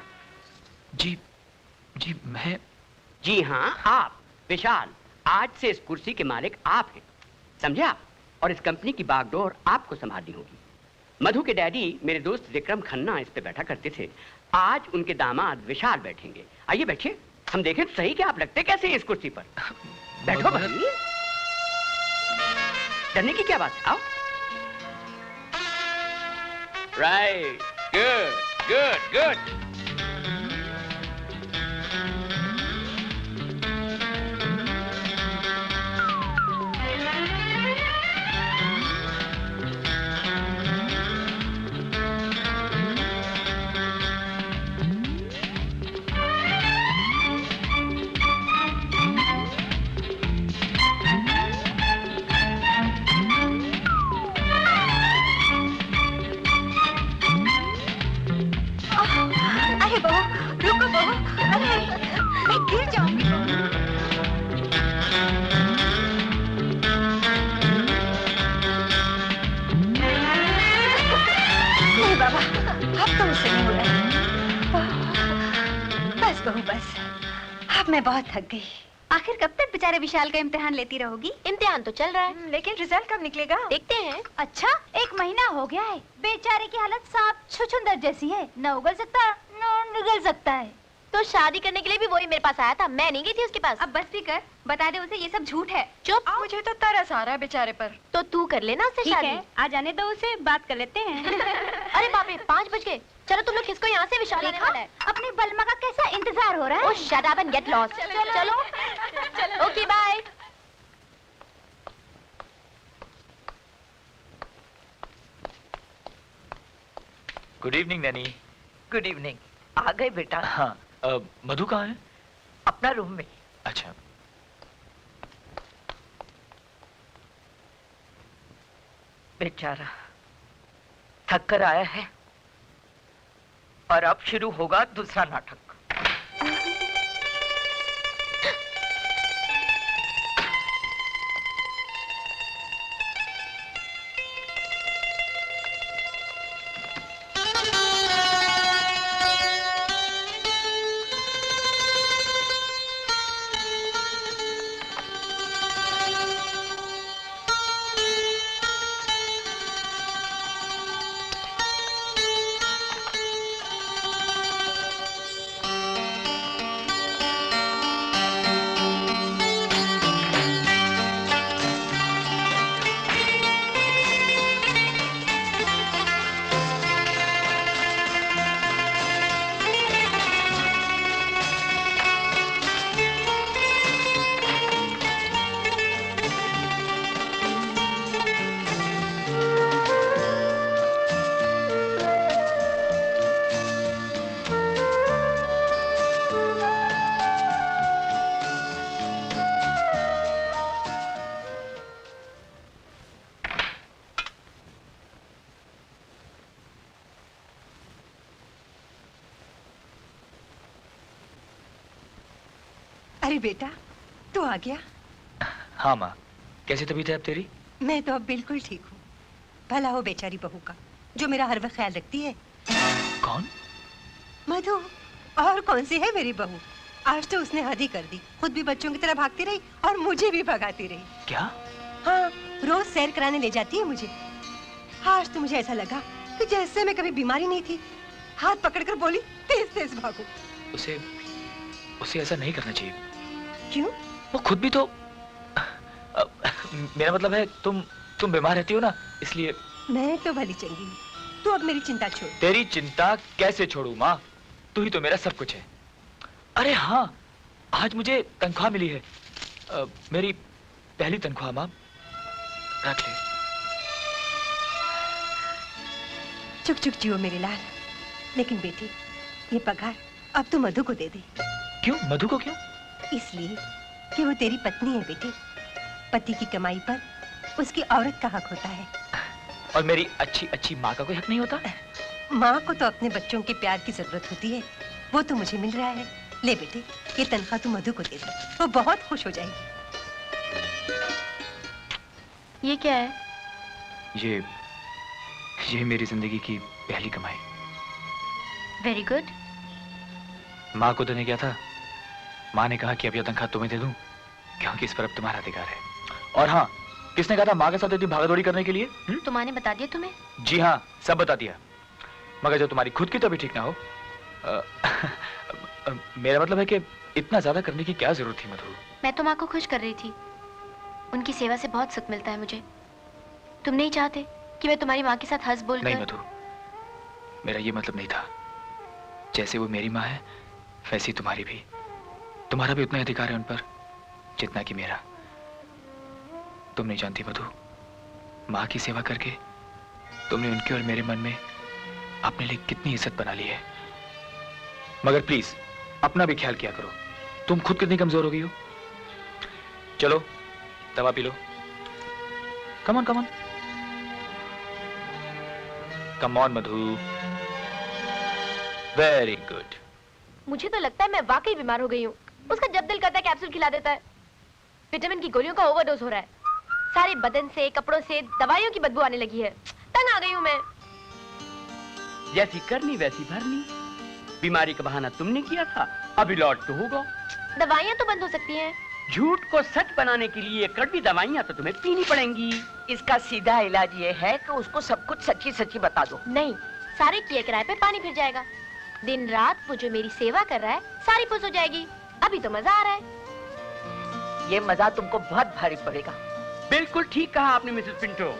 जी मैं। जी हाँ, आप विशाल, आज से इस कुर्सी के मालिक आप हैं, समझे आप? और इस कंपनी की बागडोर आपको संभालनी होगी। मधु के डैडी मेरे दोस्त विक्रम खन्ना इस पे बैठा करते थे, आज उनके दामाद विशाल बैठेंगे। आइए बैठिए, हम देखें तो सही कि आप लगते कैसे हैं इस कुर्सी पर। बैठो भाई, डरने की क्या बात है, आओ। Right, good good good. अरे बहू, रुको बहू, अरे मैं गिर जाऊंगी बहू। नहीं बाबा, अब तो मुझसे नहीं हो रहा। बस बहू बस, अब मैं बहुत थक गई। आखिर कब तक बेचारे विशाल का इम्तिहान लेती रहोगी? इम्तिहान तो चल रहा है, लेकिन रिजल्ट कब निकलेगा? देखते हैं। अच्छा, 1 महीना हो गया है। बेचारे की हालत सांप छुछुंदर जैसी है, न उगल सकता न निगल सकता है। तो शादी करने के लिए भी वही मेरे पास आया था, मैं नहीं गई थी उसके पास। अब बस भी कर, बता दे उसे ये सब झूठ है। चुप। मुझे तो तरस आ रहा है बेचारे पर। तो तू कर लेना उससे ठीक शादी। है, आ जाने दो उसे, बात कर लेते हैं। अरे बाप रे, 5 बज गए। चलो तुम लोग खिसको यहाँ से, विशाल आने वाला है। अपनी बलमा का कैसा इंतजार हो रहा है? Oh shut up and get lost. चलो okay bye. Good evening nanny. Good evening. आ गए बेटा? हाँ, मधु कहाँ है? अपना रूम में। अच्छा। बेचारा थक कर आया है और अब शुरू होगा दूसरा नाटक। अरे बेटा, तू आ गया? हाँ माँ, कैसी तबीयत है अब तेरी? मैं तो अब बिल्कुल ठीक हूँ। भला हो बेचारी बहू का, जो मेरा हर वक्त ख्याल रखती है। कौन? मधु। और कौन सी है मेरी बहू? आज तो उसने हद ही कर दी, खुद भी बच्चों की तरह भागती रही और मुझे भी भगाती रही। क्या? हाँ, रोज सैर कराने ले जाती है मुझे। आज तो मुझे ऐसा लगा कि जैसे मैं कभी बीमारी नहीं थी। हाथ पकड़कर बोली, तेज तेज भागो। उसे ऐसा नहीं करना चाहिए। क्यों? वो खुद भी तो मेरा मतलब है तुम बीमार रहती हो ना, इसलिए। मैं तो भली चंगी हूँ, तू अब मेरी चिंता छोड़। तेरी चिंता कैसे छोड़ू माँ? तू ही तो मेरा सब कुछ है। अरे हाँ, आज मुझे तनख्वाह मिली है, मेरी पहली तनख्वाह। माँ रख ले। चुक चुक जियो मेरे लाल। लेकिन बेटी, ये पगार अब तो मधु को दे दे। क्यों? मधु को क्यों? इसलिए कि वो तेरी पत्नी है बेटे। पति की कमाई पर उसकी औरत का हक होता है। और मेरी अच्छी अच्छी माँ का कोई हक नहीं होता? माँ को तो अपने बच्चों के प्यार की जरूरत होती है, वो तो मुझे मिल रहा है। ले बेटे, ये तनख्वाह तू मधु को दे दे, वो बहुत खुश हो जाएगी। ये क्या है? ये मेरी जिंदगी की पहली कमाई। Very good. माँ को देने गया था, माँ ने कहा कि अब यह तनख्वाह तुम्हें दे दूं क्योंकि इस पर अब तुम्हारा अधिकार है। और हाँ, किसने कहा था माँ के साथ इतनी भागादौड़ी करने के लिए? तो माँ ने बता दिया तुम्हें? जी हाँ, सब बता दिया। मगर जब तुम्हारी खुद की तबीयत ठीक ना हो, मेरा मतलब है कि इतना ज्यादा करने की क्या जरूरत थी मधु? मैं तो माँ को खुश कर रही थी। उनकी सेवा से बहुत सुख मिलता है मुझे। तुम नहीं चाहते कि मैं तुम्हारी माँ के साथ हंस बोल कर? नहीं मधु, मेरा ये मतलब नहीं था। जैसे वो मेरी माँ है, वैसी तुम्हारी भी। तुम्हारा भी उतना अधिकार है उन पर जितना कि मेरा। तुम नहीं जानती मधु, माँ की सेवा करके तुमने उनके और मेरे मन में अपने लिए कितनी इज्जत बना ली है। मगर प्लीज अपना भी ख्याल किया करो। तुम खुद कितनी कमजोर हो गई हो। चलो दवा P low. Come on come on come on Madhu. Very good. मुझे तो लगता है मैं वाकई बीमार हो गई हूँ। उसका जब दिल करता है कैप्सूल खिला देता है। विटामिन की गोलियों का ओवरडोज हो रहा है। सारे बदन से, कपड़ों से दवाइयों की बदबू आने लगी है। तंग आ गई हूँ मैं। जैसी करनी वैसी भरनी। बीमारी का बहाना तुमने किया था, अब इलाज तो होगा। दवाइयाँ तो बंद हो सकती हैं। झूठ को सच बनाने के लिए कड़वी दवाइयाँ तो तुम्हें पीनी पड़ेंगी। इसका सीधा इलाज ये है कि उसको सब कुछ सच्ची सच्ची बता दो। नहीं, सारे किए किराए पे पानी फिर जाएगा। दिन रात वो जो मेरी सेवा कर रहा है सारी फुस हो जाएगी। अभी तो मजा आ रहा है। ये मजा तुमको बहुत भारी पड़ेगा। बिल्कुल ठीक कहा आपने मिसेस पिंटो।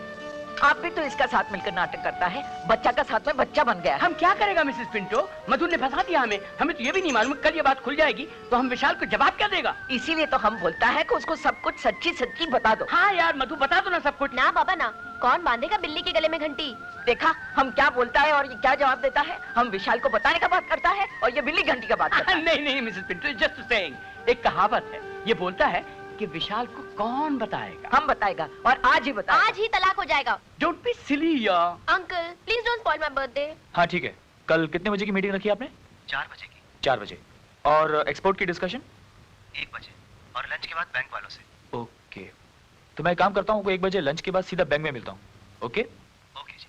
आप भी तो इसका साथ मिलकर नाटक करता है। बच्चा का साथ में बच्चा बन गया। हम क्या करेगा मिसेस पिंटो? मधु ने फंसा दिया हमें। हमें तो ये भी नहीं मालूम कल ये बात खुल जाएगी तो हम विशाल को जवाब क्या देगा। इसीलिए तो हम बोलता है कि उसको सब कुछ सच्ची सच्ची बता दो। हाँ यार मधु, बता दो ना सब कुछ। ना बाबा ना, कौन बांधेगा बिल्ली के गले में घंटी? देखा हम क्या बोलता है और ये क्या जवाब देता है। हम विशाल को बताने का बात करता है और ये बिल्ली घंटी का बात करता है। नहीं नहीं मिसेस पिंटो, जस्ट सेइंग। एक कहावत है, ये बोलता है कि विशाल को कौन बताएगा? हम बताएगा और आज ही बताएगा। आज ही तलाक हो जाएगा। डोंट बी सिली यार। Uncle please don't spoil my birthday. हाँ ठीक है। कल कितने बजे की मीटिंग रखी आपने? 4 बजे की। 4 बजे। और एक्सपोर्ट की डिस्कशन? 1 बजे। और लंच के बाद बैंक वालों से। ओके, तो मैं काम करता हूँ 1 बजे लंच के बाद सीधा बैंक में मिलता हूँ। ओके ओके जी।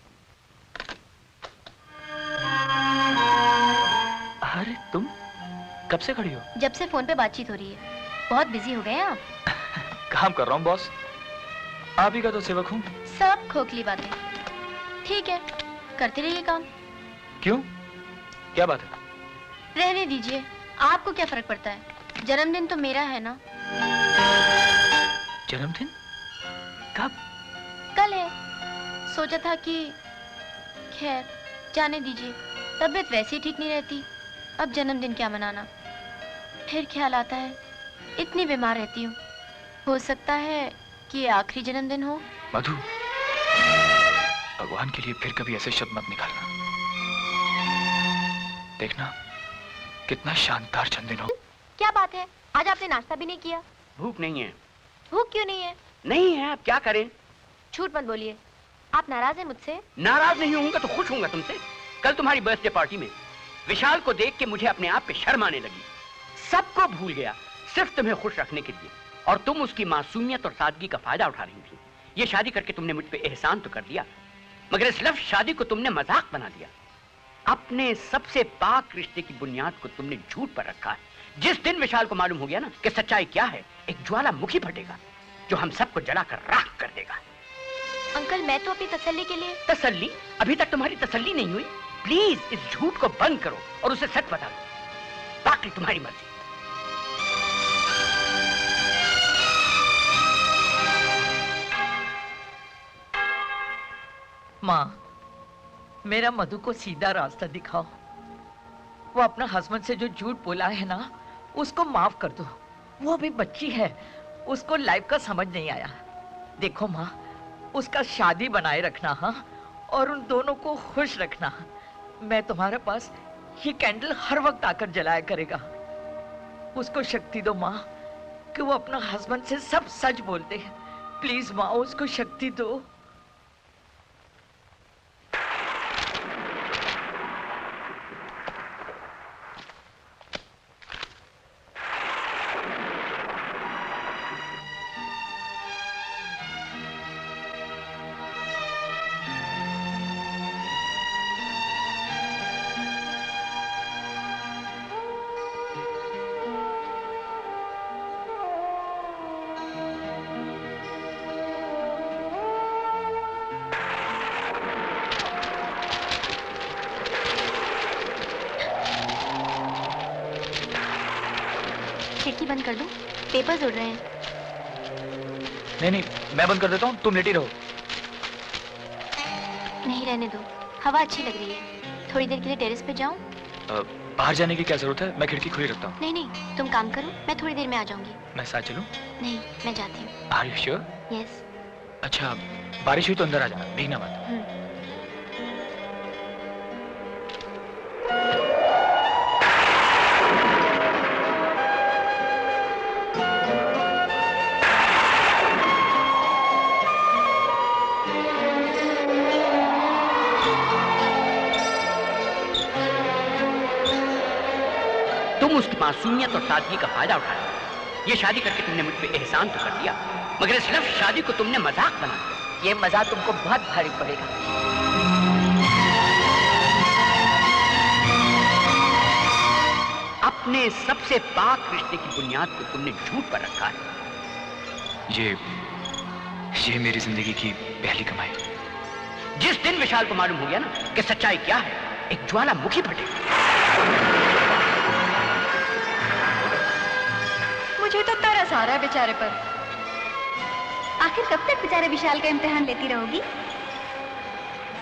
अरे तुम कब से खड़ी हो? जब से फोन पे बातचीत हो रही है। बहुत बिजी हो गए हैं आप। काम कर रहा हूँ बॉस, आप ही का तो सेवक हूँ। सब खोखली बातें। ठीक है, करते रहिए काम। क्यों, क्या बात है? रहने दीजिए, आपको क्या फर्क पड़ता है? जन्मदिन तो मेरा है ना। जन्मदिन कब? कल है। सोचा था कि खैर जाने दीजिए, तबीयत वैसे ही ठीक नहीं रहती, अब जन्मदिन क्या मनाना। फिर ख्याल आता है इतनी बीमार रहती हूँ, हो सकता है कि ये आखिरी जन्मदिन हो। मधु, भगवान के लिए फिर कभी ऐसे शब्द मत निकालना। देखना कितना शानदार जन्मदिन हो। क्या बात है, आज आपने नाश्ता भी नहीं किया? भूख नहीं है। भूख क्यों नहीं है? नहीं है, अब क्या करें? झूठ मत बोलिए, आप नाराज हैं मुझसे? नाराज नहीं होऊंगा तो खुश होऊंगा तुमसे। कल तुम्हारी बर्थडे पार्टी में विशाल को देख के मुझे अपने आप पे शर्म आने लगी। सबको भूल गया सिर्फ तुम्हें खुश रखने के लिए, और तुम उसकी मासूमियत और सादगी का फायदा उठा रही थी। ये शादी करके तुमने मुझ पे एहसान तो कर दिया, मगर इस लफ्ज़ शादी को तुमने मजाक बना दिया। अपने सबसे पाक रिश्ते की बुनियाद को तुमने झूठ पर रखा है। जिस दिन विशाल को मालूम हो गया ना कि सच्चाई क्या है, एक ज्वालामुखी फटेगा जो हम सबको जलाकर राख कर देगा। अंकल, मैं तो अपनी तसल्ली के लिए। तसल्ली? अभी तक तुम्हारी तसल्ली नहीं हुई। प्लीज इस झूठ को बंद करो और उसे सच बता दो, बाकी तुम्हारी मर्जी। माँ, मेरा मधु को सीधा रास्ता दिखाओ। वो अपना हस्बैंड से जो झूठ बोला है ना, उसको माफ कर दो। वो अभी बच्ची है, उसको लाइफ का समझ नहीं आया। देखो माँ, उसका शादी बनाए रखना, हाँ, और उन दोनों को खुश रखना। मैं तुम्हारे पास ये कैंडल हर वक्त आकर जलाया करेगा। उसको शक्ति दो माँ, कि वो अपना हस्बैंड से सब सच बोलते हैं। प्लीज माँ, उसको शक्ति दो। खिड़की बंद कर दूं? पेपर्स उड़ रहे हैं। नहीं, मैं बंद कर देता हूँ, तुम लेटी रहो। नहीं, रहने दो, हवा अच्छी लग रही है। थोड़ी देर के लिए टेरेस पे जाऊं? बाहर जाने की क्या जरूरत है? मैं खिड़की खुली रखता हूँ। नहीं, तुम काम करो, मैं थोड़ी देर में आ जाऊंगी। मैं साथ चलूं? नहीं, मैं जाती हूँ। Are you sure? यस। अच्छा, बारिश हुई तो अंदर आ जाना, भीगना मत। तुम उसकी मासूमियत और सादगी का फायदा उठाया। ये शादी करके तुमने मुझ पे एहसान तो कर दिया, मगर इस लफ्ज़ शादी को तुमने मजाक बना दिया। ये मजाक तुमको बहुत भारी पड़ेगा। अपने सबसे पाक रिश्ते की बुनियाद को तुमने झूठ पर रखा है। ये मेरी जिंदगी की पहली कमाई। जिस दिन विशाल को मालूम हो गया ना कि सच्चाई क्या है, एक ज्वालामुखी फटेगा। मुझे तो तरस आ रहा है बेचारे पर। आखिर कब तक बेचारे विशाल का इम्तिहान लेती रहोगी?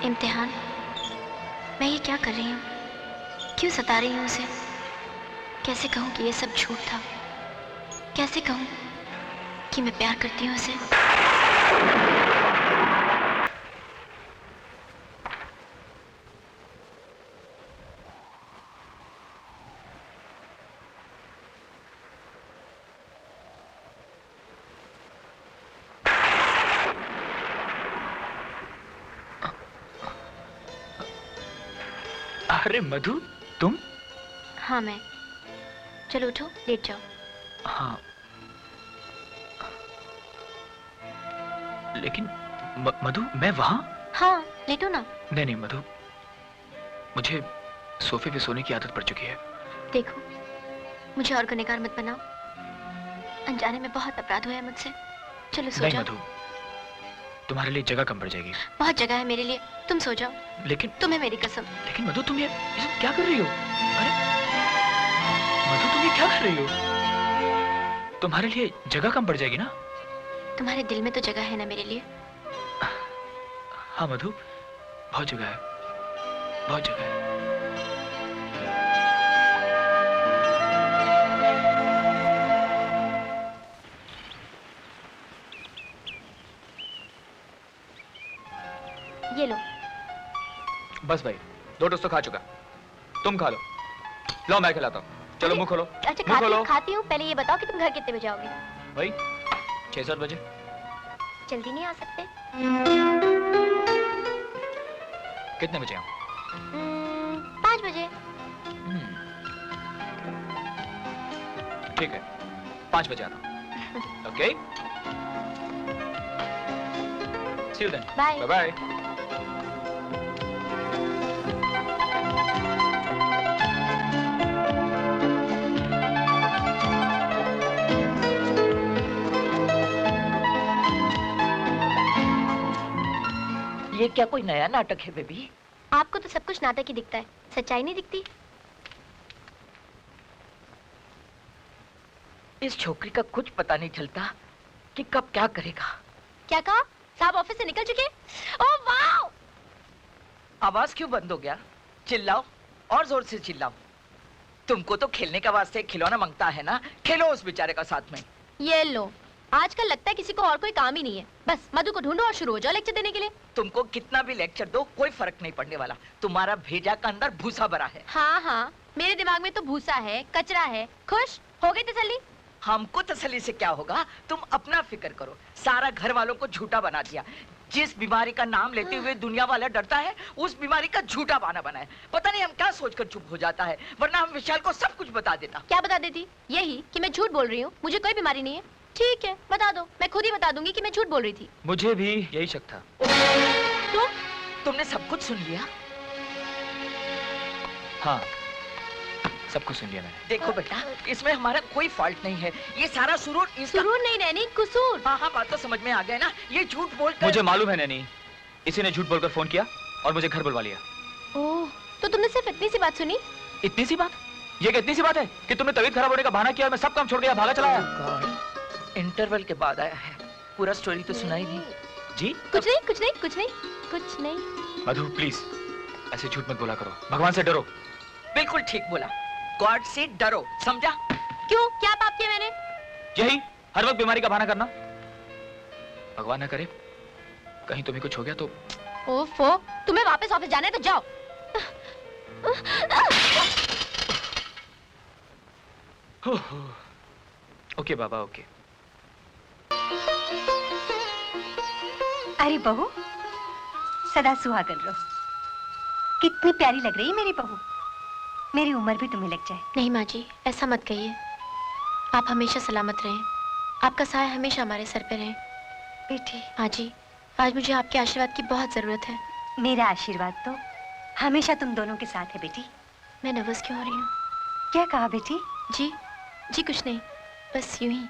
इम्तिहान? मैं ये क्या कर रही हूँ? क्यों सता रही हूँ उसे? कैसे कहूँ कि ये सब झूठ था? कैसे कहूँ कि मैं प्यार करती हूँ उसे? अरे मधु, तुम? हाँ, मैं। चलो उठो, लेट जाओ। हाँ, लेकिन मधु, मैं वहां? हाँ, लेटो ना। नहीं मधु, मुझे सोफे पे सोने की आदत पड़ चुकी है। देखो, मुझे और गुनहगार मत बनाओ। अनजाने में बहुत अपराध हुआ है मुझसे। चलो सो जाओ। नहीं मधु, तुम्हारे लिए जगह कम पड़ जाएगी। बहुत जगह है मेरे लिए, तुम सो जाओ। लेकिन तुम्हें मेरी कसम। लेकिन मधु, तुम ये सब क्या कर रही हो? अरे मधु, तुम ये क्या कर रही हो? तुम्हारे लिए जगह कम पड़ जाएगी ना? तुम्हारे दिल में तो जगह है ना मेरे लिए? हाँ मधु, बहुत जगह है, बहुत जगह है। ये लो। बस भाई, 2 टोस्ट तो खा चुका, तुम खा लो। लो मैं खिलाता हूँ। चलो मुंह खोलो। अच्छा, खाती हूँ। पहले ये बताओ कि तुम घर कितने बजे आओगे? भाई 6-7 बजे। जल्दी नहीं आ सकते? कितने बजे आऊँ? 5 बजे। ठीक है, 5 बजे आता हूँ। Okay, see you then. Bye bye. ये क्या कोई नया नाटक है बेबी? आपको तो सब कुछ नाटक ही दिखता है, सच्चाई नहीं दिखती। इस छोकरी का कुछ पता नहीं चलता कि कब क्या करेगा। क्या कहा? साहब ऑफिस से निकल चुके? Oh wow! आवाज क्यों बंद हो गया? चिल्लाओ और जोर से चिल्लाओ। तुमको तो खेलने का वास्ते खिलौना मांगता है ना, खेलो उस बेचारे का साथ में। ये लो, आजकल लगता है किसी को और कोई काम ही नहीं है। बस मधु को ढूंढो और शुरू हो जाओ लेक्चर देने के लिए। तुमको कितना भी लेक्चर दो कोई फर्क नहीं पड़ने वाला। तुम्हारा भेजा का अंदर भूसा भरा है। हाँ हाँ, मेरे दिमाग में तो भूसा है, कचरा है। खुश हो गई तसल्ली? हमको तसल्ली से क्या होगा, तुम अपना फिक्र करो। सारा घर वालों को झूठा बना दिया। जिस बीमारी का नाम लेते हुए दुनिया वाला डरता है, उस बीमारी का झूठा बहाना बनाया। पता नहीं हम क्या सोचकर चुप हो जाता है, वरना हम विशाल को सब कुछ बता देता। क्या बता देती? यही कि मैं झूठ बोल रही हूँ, मुझे कोई बीमारी नहीं है। ठीक है, बता दो, मैं खुद ही बता दूंगी कि मैं झूठ बोल रही थी। मुझे भी यही शक था। तुमने सब कुछ सुन लिया? हाँ, सब कुछ सुन लिया मैंने। देखो बेटा, इसमें हमारा कोई फॉल्ट नहीं है। ये सारा सुरूर सुरूर नहीं नैनी, कसूर। हाँ, बात तो समझ में आ गया ना। ये झूठ बोलकर मुझे मालूम है नैनी, इसी ने झूठ बोलकर फोन किया और मुझे घर बुलवा लिया। ओह, तो तुमने सिर्फ इतनी सी बात सुनी? इतनी सी बात? ये क्या इतनी सी बात है कि तुमने तबीयत खराब होने का बहाना किया और मैं सब काम छोड़ के भागा चला आया? इंटरवल के बाद आया है, पूरा स्टोरी तो सुनाई नहीं। जी? कुछ नहीं। मधु प्लीज ऐसे झूठ मत बोला करो, भगवान से डरो। बिल्कुल ठीक बोला, गॉड से डरो, समझा? क्यों, क्या पाप किया मैंने? यही, हर वक्त बीमारी का बहाना करना। भगवान न करे कहीं तुम्हें कुछ हो गया तो। ओफो, तुम्हें वापस ऑफिस जाना है तो जाओ। ओके बाबा, ओके। अरे बहू, सदा सुहागन रहो। कितनी प्यारी लग रही है मेरी बहू। मेरी उम्र भी तुम्हें लग जाए। नहीं माँ जी, ऐसा मत कहिए। आप हमेशा सलामत रहें, आपका साया हमेशा हमारे सर पे रहे। बेटी। माँ जी, आज मुझे आपके आशीर्वाद की बहुत जरूरत है। मेरा आशीर्वाद तो हमेशा तुम दोनों के साथ है बेटी। मैं नर्वस क्यों हो रही हूँ? क्या कहा बेटी? जी कुछ नहीं, बस यूं ही।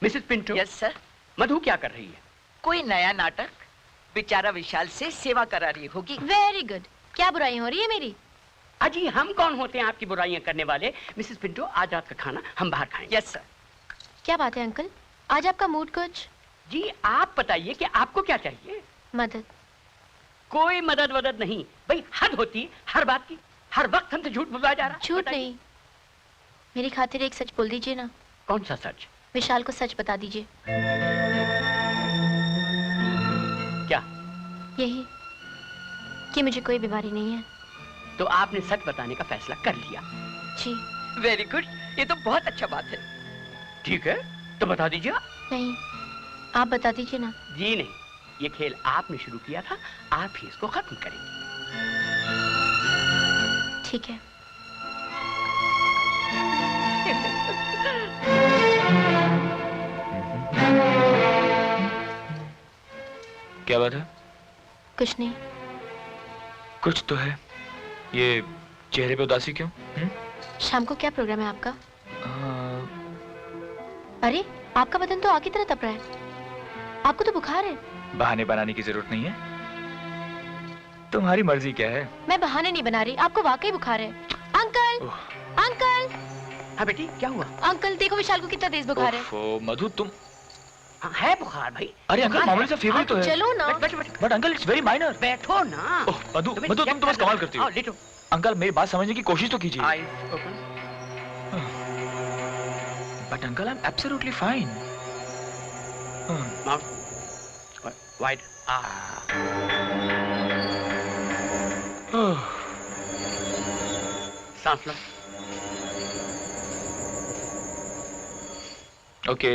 Missus Pinto. Yes sir. Madhu क्या कर रही है? कोई नया नाटक, बेचारा विशाल से सेवा करा रही होगी। Very good. क्या बुराई हो रही है मेरी? अजी हम कौन होते हैं आपकी बुराइयां करने वाले? मिसेस पिंटो, आज रात का खाना हम बाहर खाएंगे। Yes sir. क्या बात है अंकल, आज आपका मूड कुछ? जी आप बताइए कि आपको क्या चाहिए? मदद। कोई मदद वदद नहीं भाई, हद होती हर बात की। हर वक्त हमसे झूठ बुलवाया जा रहा। झूठ नहीं, मेरी खातिर एक सच बोल दीजिए ना। कौन सा सच? विशाल को सच बता दीजिए। क्या? यही कि मुझे कोई बीमारी नहीं है। तो आपने सच बताने का फैसला कर लिया? जी। वेरी गुड, ये तो बहुत अच्छा बात है। ठीक है, तो बता दीजिए। नहीं, आप बता दीजिए ना। जी नहीं, ये खेल आपने शुरू किया था, आप ही इसको खत्म करेंगे। ठीक है। क्या बात है? कुछ नहीं। कुछ तो है। ये चेहरे पे उदासी क्यों? शाम को क्या प्रोग्राम है आपका? अरे आपका बदन तो आग की तरह तप रहा है, आपको तो बुखार है। बहाने बनाने की जरूरत नहीं है, तुम्हारी मर्जी क्या है। मैं बहाने नहीं बना रही, आपको वाकई बुखार है। Uncle, uncle. हाँ बेटी, क्या हुआ? अंकल देखो विशाल को कितना तेज बुखार है। ओफो, मधु तुम। हाँ, है बुखार भाई। अरे अंकल मामूली सा फीवर तो है। चलो ना। But uncle it's very minor. बैठो ना। मधु तुम तो बस कमाल करती हो। लेटो। अंकल मेरी बात समझने की कोशिश तो कीजिए। Eyes open. But uncle I am absolutely fine. Mouth wide. सांस लो। ओके।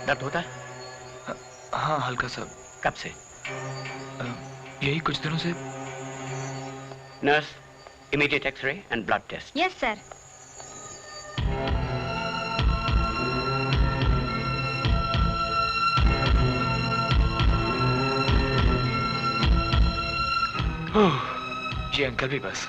दर्द होता है? हाँ हल्का सा। कब से? यही कुछ दिनों से। Nurse, immediate x ray and blood test. Yes sir. ये अंकल भी बस।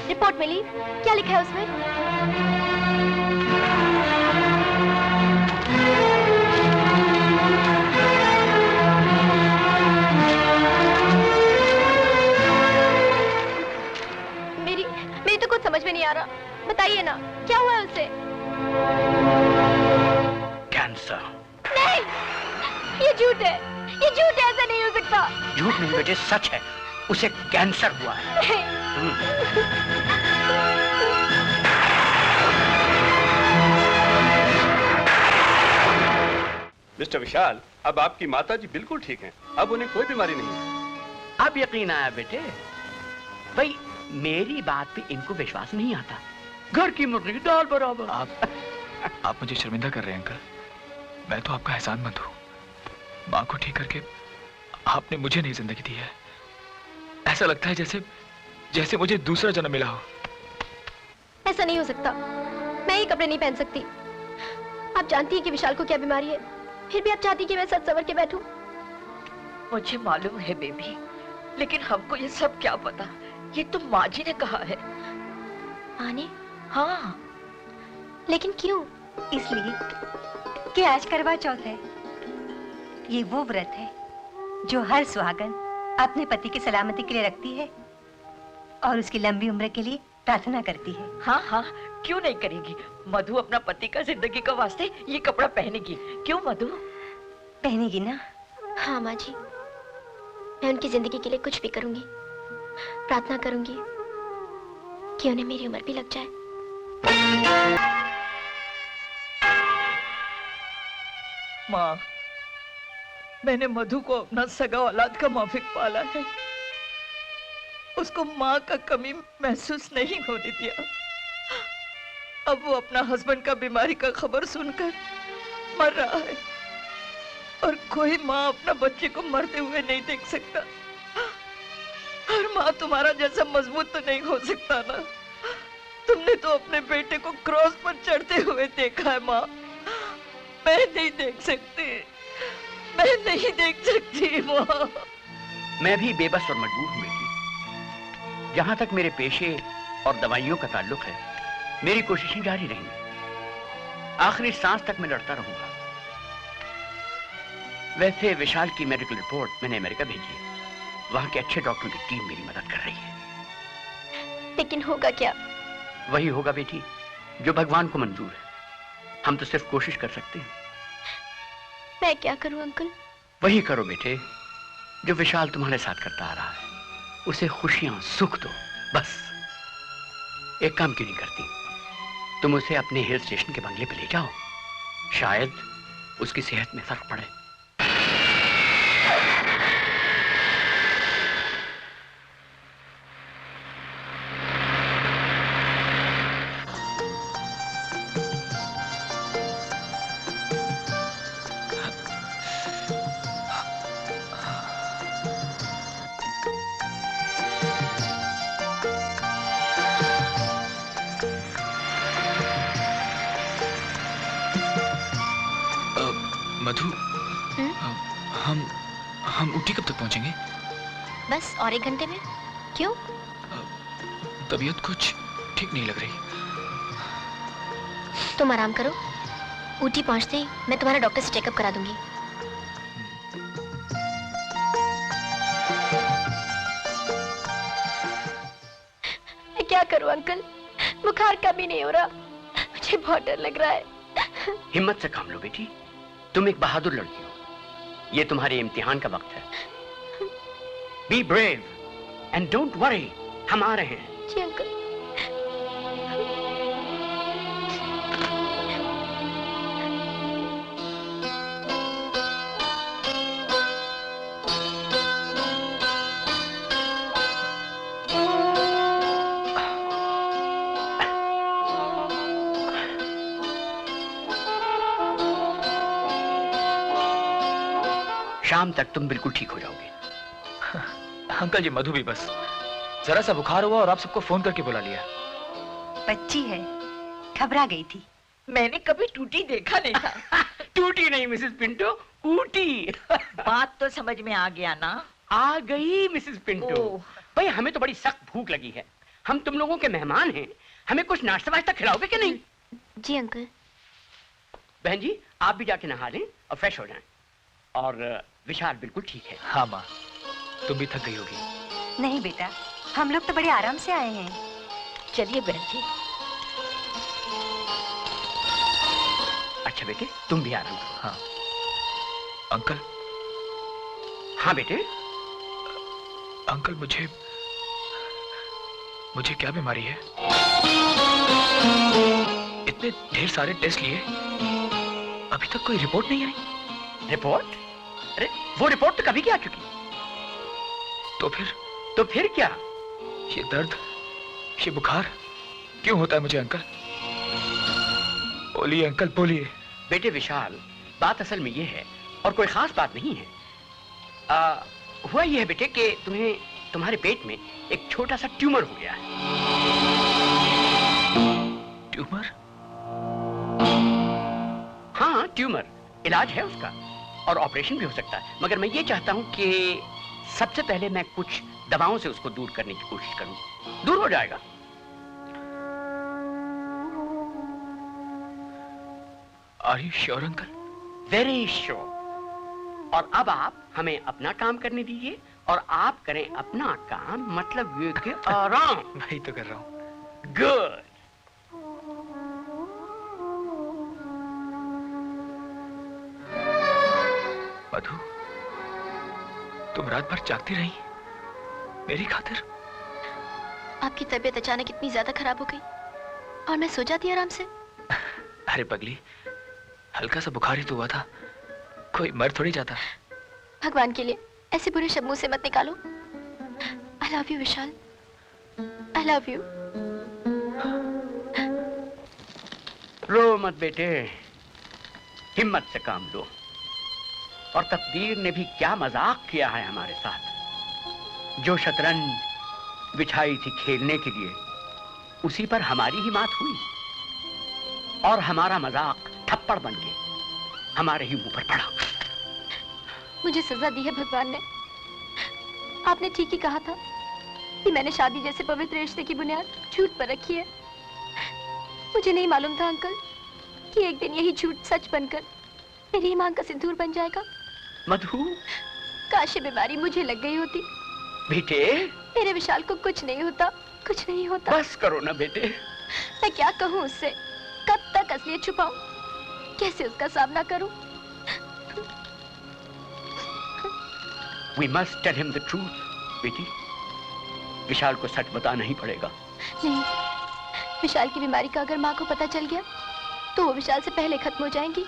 रिपोर्ट मिली, क्या लिखा है उसमें? झूठ नहीं बेटे, सच है, उसे कैंसर हुआ है। मिस्टर विशाल, अब आपकी माता जी बिल्कुल ठीक हैं। अब उन्हें कोई बीमारी नहीं है। अब यकीन आया बेटे? भाई मेरी बात पे इनको विश्वास नहीं आता। घर की मुर्गी दाल बराबर। आप मुझे शर्मिंदा कर रहे हैं अंकल। मैं तो आपका एहसानमंद हूँ। माँ को ठीक करके आपने मुझे नई जिंदगी दी है। ऐसा लगता है जैसे जैसे मुझे दूसरा जन्म मिला हो। ऐसा नहीं हो सकता, मैं ये कपड़े नहीं पहन सकती। आप जानती हैं कि विशाल को क्या बीमारी है, फिर भी आप चाहती कि मैं सच सवर के बैठूं? मुझे मालूम है बेबी, लेकिन हमको ये सब क्या पता। ये तो माँ जी ने कहा है। माँ ने? हाँ। लेकिन क्यों? इसलिए कि आज करवा चौथ है। ये वो व्रत है जो हर सुहागन अपने पति की सलामती के लिए रखती है और उसकी लंबी उम्र के लिए प्रार्थना करती है। हाँ हाँ, क्यों नहीं करेगी। मधु अपना पति का जिंदगी का वास्ते ये कपड़ा पहनेगी। क्यों मधु? पहनेगी ना? हाँ माँ जी, मैं उनकी जिंदगी के लिए कुछ भी करूंगी। प्रार्थना करूंगी कि उन्हें मेरी उम्र भी लग जाए। माँ, मैंने मधु को अपना सगा औलाद का माफिक पाला है। उसको माँ का कमी महसूस नहीं होने दिया। अब वो अपना हस्बैंड का बीमारी का खबर सुनकर मर रहा है और कोई माँ अपना बच्चे को मरते हुए नहीं देख सकता। हर माँ तुम्हारा जैसा मजबूत तो नहीं हो सकता ना। तुमने तो अपने बेटे को क्रॉस पर चढ़ते हुए देखा है माँ। मैं नहीं देख सकती, मैं नहीं देख सकती माँ। मैं भी बेबस और मजबूर हूँ बेटी। जहां तक मेरे पेशे और दवाइयों का ताल्लुक है, मेरी कोशिशें जारी रहेंगी। आखिरी सांस तक मैं लड़ता रहूंगा। वैसे विशाल की मेडिकल रिपोर्ट मैंने अमेरिका भेजी है। वहां के अच्छे डॉक्टरों की टीम मेरी मदद कर रही है। लेकिन होगा क्या? वही होगा बेटी जो भगवान को मंजूर है। हम तो सिर्फ कोशिश कर सकते हैं। मैं क्या करूं अंकल? वही करो बेटे जो विशाल तुम्हारे साथ करता आ रहा है। उसे खुशियां सुख दो बस। एक काम क्यों नहीं करती, तुम उसे अपने हिल स्टेशन के बंगले पे ले जाओ। शायद उसकी सेहत में फर्क पड़े। मधु, हम ऊटी कब तक पहुंचेंगे? बस और 1 घंटे में। क्यों? तबीयत कुछ ठीक नहीं लग रही। तुम आराम करो, ऊटी पहुंचते ही मैं तुम्हारा डॉक्टर से चेकअप करा दूंगी। मैं क्या करूं अंकल, बुखार का भी नहीं हो रहा। मुझे बहुत डर लग रहा है। हिम्मत से काम लो बेटी, तुम एक बहादुर लड़की हो। ये तुम्हारे इम्तिहान का वक्त है। Be brave and don't worry, हम आ रहे हैं। जी अंकल। शाम तक तुम बिल्कुल ठीक हो जाओगे। अंकल जी, मधु भी बस जरा सा बुखार हुआ और आप सबको फोन करके बुला लिया। बच्ची है, घबरा गई थी। मैंने कभी टूटी देखा नहीं था। टूटी नहीं मिसेस पिंटो, ऊटी। बात तो समझ में आ गया ना? आ गई मिसेस पिंटो। भाई हमें तो बड़ी सख्त भूख लगी है। हम तुम लोगों के मेहमान हैं, हमें कुछ नाश्ता वाश्ता खिलाओगे कि नहीं? जी अंकल। बहन जी, आप भी जाके नहा लें और फ्रेश हो जाएं। और विशाल बिल्कुल ठीक है। हाँ माँ, तुम भी थक गई होगी। नहीं बेटा, हम लोग तो बड़े आराम से आए हैं। चलिए बहन जी। अच्छा बेटे, तुम भी आराम करो। हाँ अंकल। हाँ बेटे। अंकल मुझे क्या बीमारी है? इतने ढेर सारे टेस्ट लिए, अभी तक कोई रिपोर्ट नहीं आई। रिपोर्ट? अरे वो रिपोर्ट तो कभी की आ चुकी। तो फिर क्या? ये दर्द, ये बुखार क्यों होता है मुझे अंकल? बोलिए अंकल, बोलिए। बेटे विशाल, बात असल में ये है और कोई खास बात नहीं है। हुआ ये है बेटे कि तुम्हारे पेट में एक छोटा सा ट्यूमर हो गया है। ट्यूमर? हाँ, ट्यूमर। इलाज है उसका और ऑपरेशन भी हो सकता है, मगर मैं ये चाहता हूं कि सबसे पहले मैं कुछ दवाओं से उसको दूर करने की कोशिश करूं। दूर हो जाएगा। Are you sure, uncle? Very sure। और अब आप हमें अपना काम करने दीजिए और आप करें अपना काम, मतलब ये कि आराम। वही तो कर रहा हूँ। Good। मधु, तुम रात भर जागती रही मेरी खातिर? आपकी तबीयत अचानक इतनी ज्यादा खराब हो गई और मैं सो जाती आराम से। अरे पगली, हल्का सा बुखार ही तो हुआ था, कोई मर थोड़ी जाता। भगवान के लिए ऐसे बुरे शब्द मुंह से मत निकालो। I love you Vishal, I love you। रो मत बेटे, हिम्मत से काम लो। और तकदीर ने भी क्या मजाक किया है हमारे साथ। जो शतरंज बिछाई थी खेलने के लिए, उसी पर हमारी ही मात हुई और हमारा मजाक थप्पड़ बन के हमारे ही मुंह पर पड़ा। मुझे सजा दी है भगवान ने। आपने ठीक ही कहा था कि मैंने शादी जैसे पवित्र रिश्ते की बुनियाद झूठ पर रखी है। मुझे नहीं मालूम था अंकल कि एक दिन यही झूठ सच बनकर मेरी ईमान का सिंदूर बन जाएगा। मधु, काश ये बीमारी मुझे लग गई होती। बेटे, मेरे विशाल को कुछ नहीं होता, कुछ नहीं होता। बस करो ना बेटे। मैं क्या कहूँ उससे? कब तक असलियत छुपाऊं? कैसे उसका सामना करूं? We must tell him the truth, बेटी। विशाल को सच बताना ही पड़ेगा। नहीं, विशाल की बीमारी का अगर माँ को पता चल गया तो वो विशाल से पहले खत्म हो जाएंगी।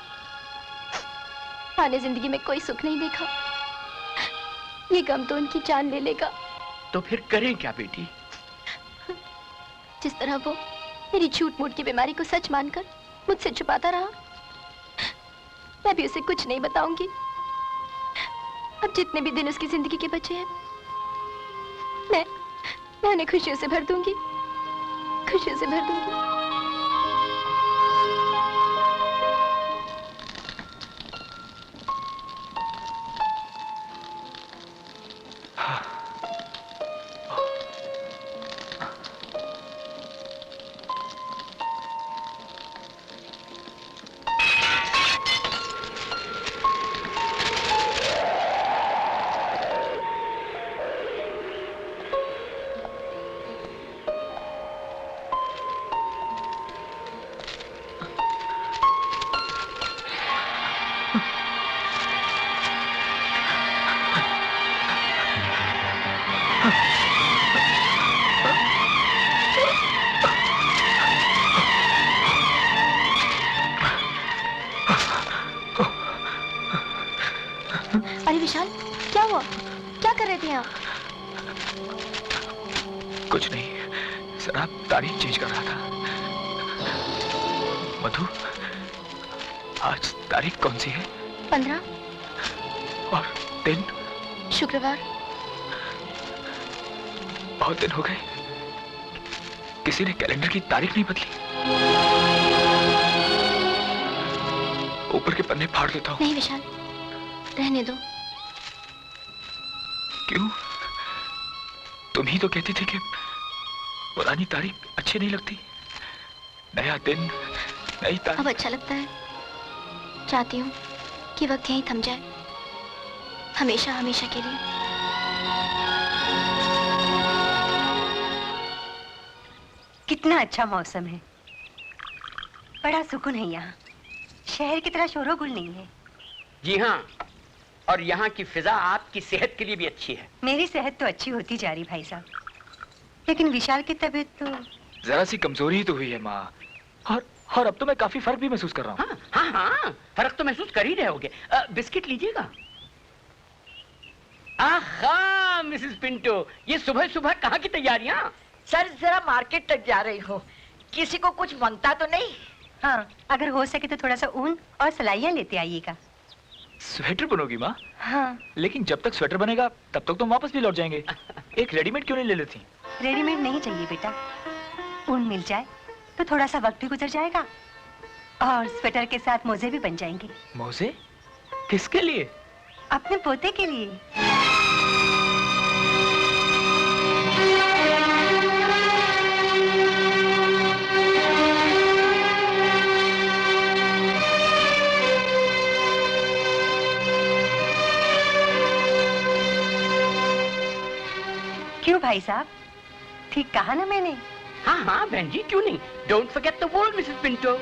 माँ ने जिंदगी में कोई सुख नहीं देखा, ये गम तो उनकी जान ले लेगा। तो फिर करें क्या बेटी? जिस तरह वो मेरी झूठ मूठ की बीमारी को सच मानकर मुझसे छुपाता रहा, मैं भी उसे कुछ नहीं बताऊंगी। अब जितने भी दिन उसकी जिंदगी के बचे हैं, मैं उन्हें खुशियों से भर दूंगी, खुशियों से भर दूंगी। अरे विशाल, क्या हुआ? क्या कर रहे थे आप? कुछ नहीं, जरा तारीख चेंज कर रहा था। मधु, आज तारीख कौन सी है? 15। और दिन? शुक्रवार। बहुत दिन हो गए, किसी ने कैलेंडर की तारीख नहीं बदली। ऊपर के पन्ने फाड़ देता हूँ। नहीं विशाल, रहने दो। क्यों? तुम ही तो कहती थी कि पुरानी तारीख अच्छी नहीं लगती। नया दिन, नई तारीख। अब अच्छा लगता है। चाहती हूँ कि वक्त यहीं थम जाए, हमेशा हमेशा के लिए। कितना अच्छा मौसम है, बड़ा सुकून है यहाँ। शहर की तरह शोरोगुल नहीं है। जी हाँ, और यहाँ की फिजा आपकी सेहत के लिए भी अच्छी है। मेरी सेहत तो अच्छी होती जा रही भाई साहब, लेकिन विशाल की तबीयत तो जरा सी कमजोरी ही तो हुई है माँ, और अब तो मैं काफी फर्क भी महसूस कर रहा हूँ। हाँ हाँ हाँ, फर्क तो महसूस कर ही रहे होगे। बिस्किट लीजिएगा। आहा मिसेस पिंटो, ये सुबह सुबह कहाँ की तैयारियां? सर जरा मार्केट तक जा रही हूँ, किसी को कुछ मांगता तो नहीं? हाँ, अगर हो सके तो थोड़ा सा ऊन और सलाइयाँ लेते आइएगा। स्वेटर बनोगी माँ? हाँ। लेकिन जब तक स्वेटर बनेगा तब तक तुम वापस भी लौट जाएंगे। एक रेडीमेड क्यों नहीं ले लेती? रेडीमेड नहीं चाहिए बेटा, ऊन मिल जाए तो थोड़ा सा वक्त भी गुजर जाएगा और स्वेटर के साथ मोजे भी बन जाएंगे। मोजे? किसके लिए? अपने पोते के लिए। क्यों भाई साहब, ठीक कहा ना मैंने? हाँ हाँ बहन जी, क्यों नहीं। Don't forget the word Mrs Pinto.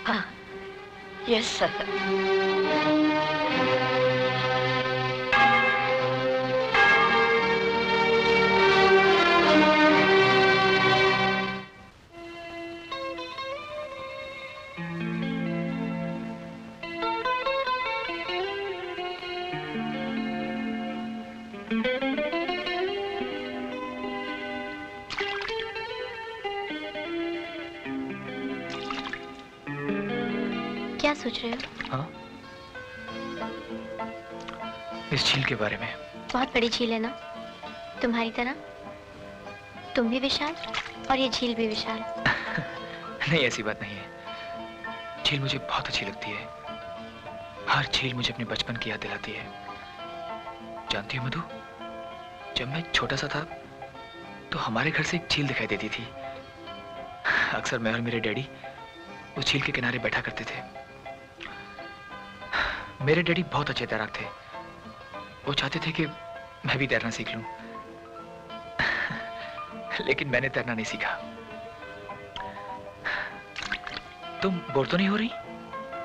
हाँ, यस सर। क्या सोच रहे हो? हाँ? इस झील के बारे में। बहुत बड़ी झील है ना, तुम्हारी तरह। तुम भी विशाल और ये झील भी विशाल। नहीं, ऐसी बात नहीं है। झील मुझे बहुत अच्छी लगती है। हर झील मुझे अपने बचपन की याद दिलाती है। जानती हो मधु, जब मैं छोटा सा था तो हमारे घर से एक झील दिखाई देती थी। अक्सर मैं और मेरे डैडी उस झील के किनारे बैठा करते थे। मेरे डैडी बहुत अच्छे तैराक थे। वो चाहते थे कि मैं भी तैरना सीख लूं, लेकिन मैंने तैरना नहीं सीखा। तुम बोर तो नहीं हो रही?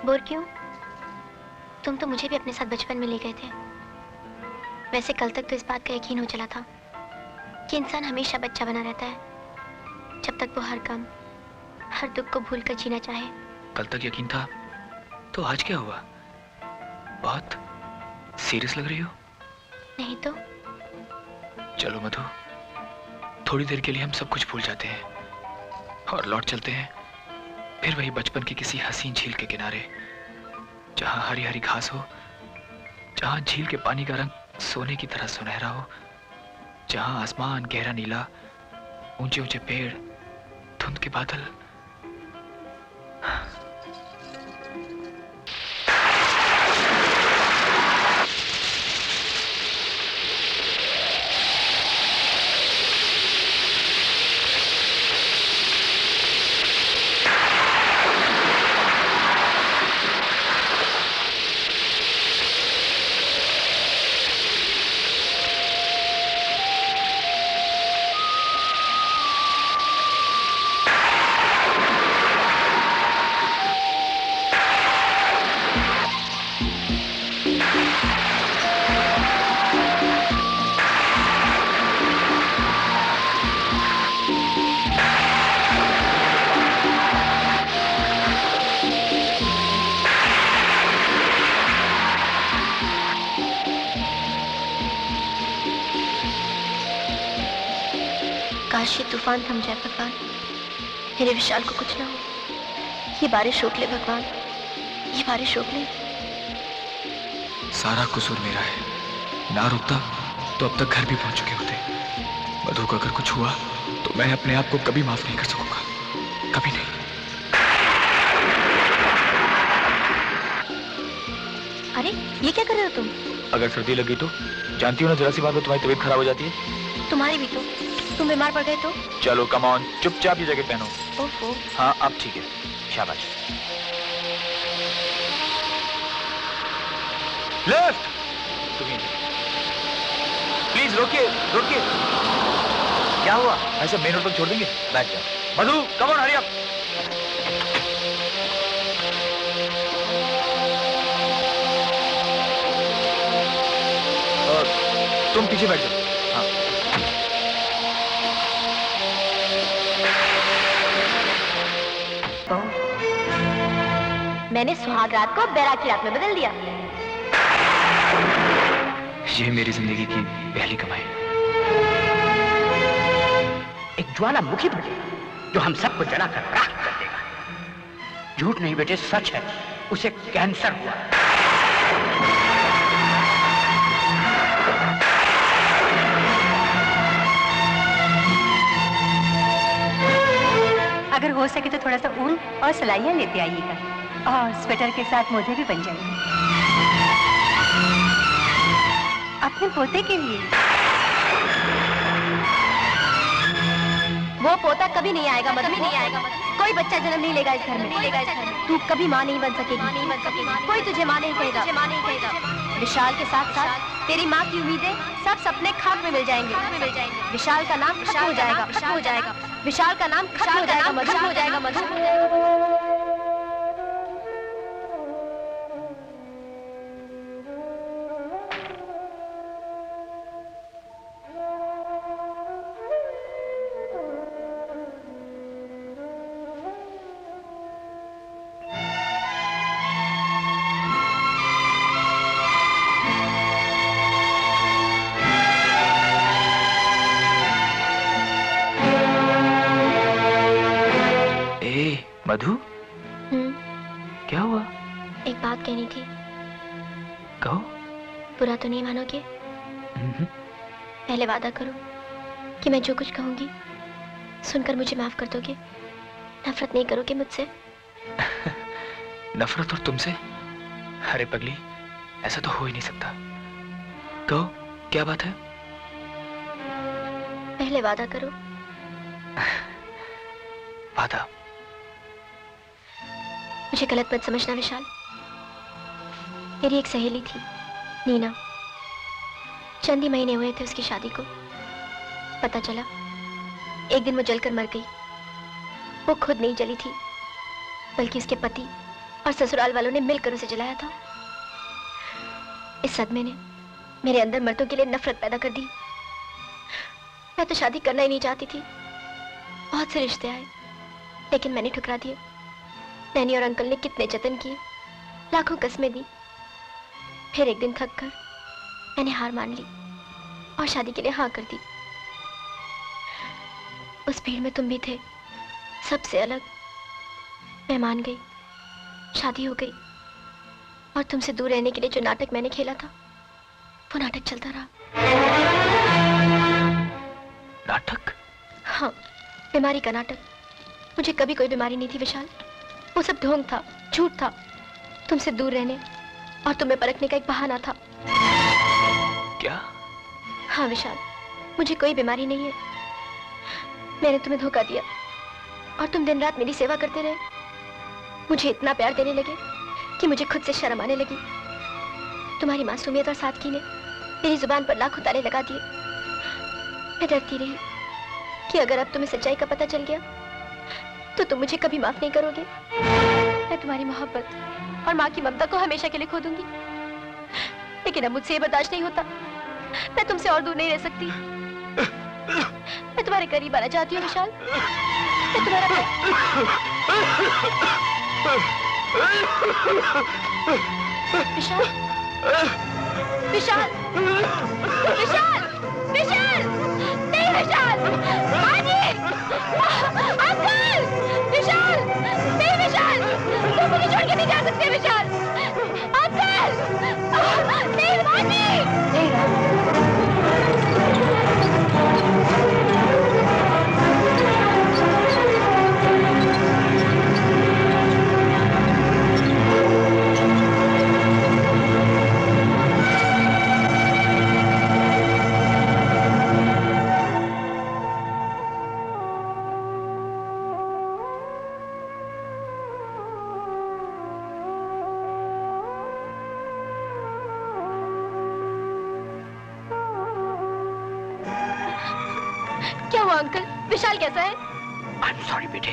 बोर क्यों? तुम तो मुझे भी अपने साथ बचपन में ले गए थे। वैसे कल तक तो इस बात का यकीन हो चला था कि इंसान हमेशा बच्चा बना रहता है, जब तक वो हर गम, हर दुख को भूलकर जीना चाहे। कल तक यकीन था, तो आज क्या हुआ? बहुत सीरियस लग रही हो। नहीं तो। चलो मधु, थोड़ी देर के लिए हम सब कुछ भूल जाते हैं और लौट चलते हैं फिर वही बचपन की किसी हसीन झील के किनारे, जहां हरी हरी घास हो, जहां झील के पानी का रंग सोने की तरह सुनहरा हो, जहां आसमान गहरा नीला, ऊंचे ऊंचे पेड़, धुंध के बादल। काश ये तूफान थम जाए भगवान, मेरे विशाल को कुछ ना हो। ये बारिश रोक ले भगवान, ये बारिश रोक ले। सारा कसूर मेरा है। ना रुकता तो अब तक घर भी पहुंच चुके होते। मधु को अगर कुछ हुआ तो मैं अपने आप को कभी माफ नहीं कर सकूंगा, कभी नहीं। अरे ये क्या कर रहे हो तुम? अगर सर्दी लगी तो जानती हो ना, जरा सी बात में तुम्हारी तबीयत खराब हो जाती है। तुम्हारी भी तो। तुम बीमार पड़ गए तो? चलो कम ऑन, चुपचाप ये जैकेट पहनो। ओहो। हाँ अब ठीक है, शाबाश। लेफ्ट। प्लीज रोकिए रोकिए। क्या हुआ? ऐसे मेन रोड तक छोड़ देंगे? बैठ जाओ। मधु कम ऑन, हरी अप। तुम पीछे बैठ जाओ। हाँ। मैंने सुहाग रात को बैराग की रात में बदल दिया। ये मेरी जिंदगी की पहली कमाई। एक ज्वालामुखी बनेगा जो हम सबको जलाकर राख कर देगा। झूठ नहीं बेटे, सच है, उसे कैंसर हुआ। अगर हो सके तो थोड़ा सा ऊन और सलाइयां लेते आइएगा और स्वेटर के साथ मोजे भी बन जाएंगे अपने पोते के लिए। वो पोता कभी नहीं आएगा, कभी नहीं आएगा। कोई बच्चा जन्म नहीं लेगा इस घर में। तू कभी माँ नहीं बन सकेगी। कोई तुझे माँ नहीं कहेगा। विशाल के साथ साथ तेरी माँ की उम्मीदें सब सपने खाक में मिल जाएंगे। विशाल का नाम खत्म हो जाएगा। विशाल का नाम खत्म हो जाएगा। मधु। मधु, क्या हुआ? एक बात कहनी थी। कहो। बुरा तो नहीं मानोगे? पहले वादा करो कि मैं जो कुछ कहूंगी सुनकर मुझे माफ कर दोगे। नफरत नहीं करोगे मुझसे? नफरत और तुमसे? अरे पगली, ऐसा तो हो ही नहीं सकता। कहो, क्या बात है? पहले वादा करो। वादा? मुझे गलत मत समझना विशाल। मेरी एक सहेली थी, नीना। चंद ही महीने हुए थे उसकी शादी को। पता चला एक दिन वो जलकर मर गई। वो खुद नहीं जली थी, बल्कि उसके पति और ससुराल वालों ने मिलकर उसे जलाया था। इस सदमे ने मेरे अंदर मर्दों के लिए नफरत पैदा कर दी। मैं तो शादी करना ही नहीं चाहती थी। बहुत से रिश्ते आए, लेकिन मैंने ठुकरा दिए। नैनी और अंकल ने कितने जतन किए, लाखों कस्में दी। फिर एक दिन थक कर मैंने हार मान ली और शादी के लिए हाँ कर दी। उस भीड़ में तुम भी थे, सबसे अलग। मैं मान गई, शादी हो गई। और तुमसे दूर रहने के लिए जो नाटक मैंने खेला था, वो नाटक चलता रहा। नाटक? हाँ, बीमारी का नाटक। मुझे कभी कोई बीमारी नहीं थी विशाल। वो सब ढोंग था, झूठ था। तुमसे दूर रहने और तुम्हें परखने का एक बहाना था। क्या? हाँ विशाल, मुझे कोई बीमारी नहीं है। मैंने तुम्हें धोखा दिया और तुम दिन रात मेरी सेवा करते रहे। मुझे इतना प्यार देने लगे कि मुझे खुद से शर्म आने लगी। तुम्हारी मासूमियत और सादगी ने मेरी जुबान पर लाखों ताले लगा दिए। मैं डरती रही कि अगर अब तुम्हें सच्चाई का पता चल गया तो तुम मुझे कभी माफ नहीं करोगे। मैं तुम्हारी मोहब्बत और माँ की ममता को हमेशा के लिए खो दूंगी। लेकिन अब मुझसे ये बर्दाश्त नहीं होता। मैं तुमसे और दूर नहीं रह सकती। मैं तुम्हारे करीब आना चाहती हूँ विशाल। मैं तुम्हारा विशाल, विशाल, विशाल, विशाल, नहीं विशाल, अंकल, विशाल, नहीं विशाल, तुम मुझे छोड़ के नहीं जा सकते विशाल, अंकल, नहीं मानी, क्या हुआ अंकल? विशाल कैसा है? I'm sorry बेटे,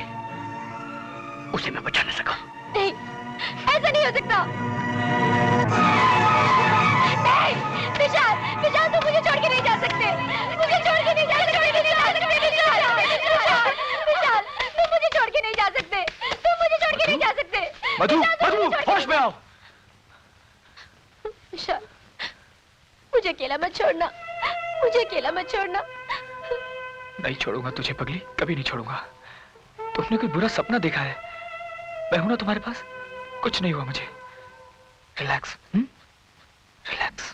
उसे मैं बचा न सका। नहीं, ऐसा नहीं हो सकता। नहीं, विशाल, विशाल तुम मुझे छोड़ के नहीं अकेला मत छोड़ना, मुझे अकेला मत छोड़ना। नहीं छोड़ूंगा तुझे पगली, कभी नहीं छोड़ूंगा। तुमने कोई बुरा सपना देखा है? मैं हूं ना तुम्हारे पास, कुछ नहीं हुआ मुझे। Relax, relax.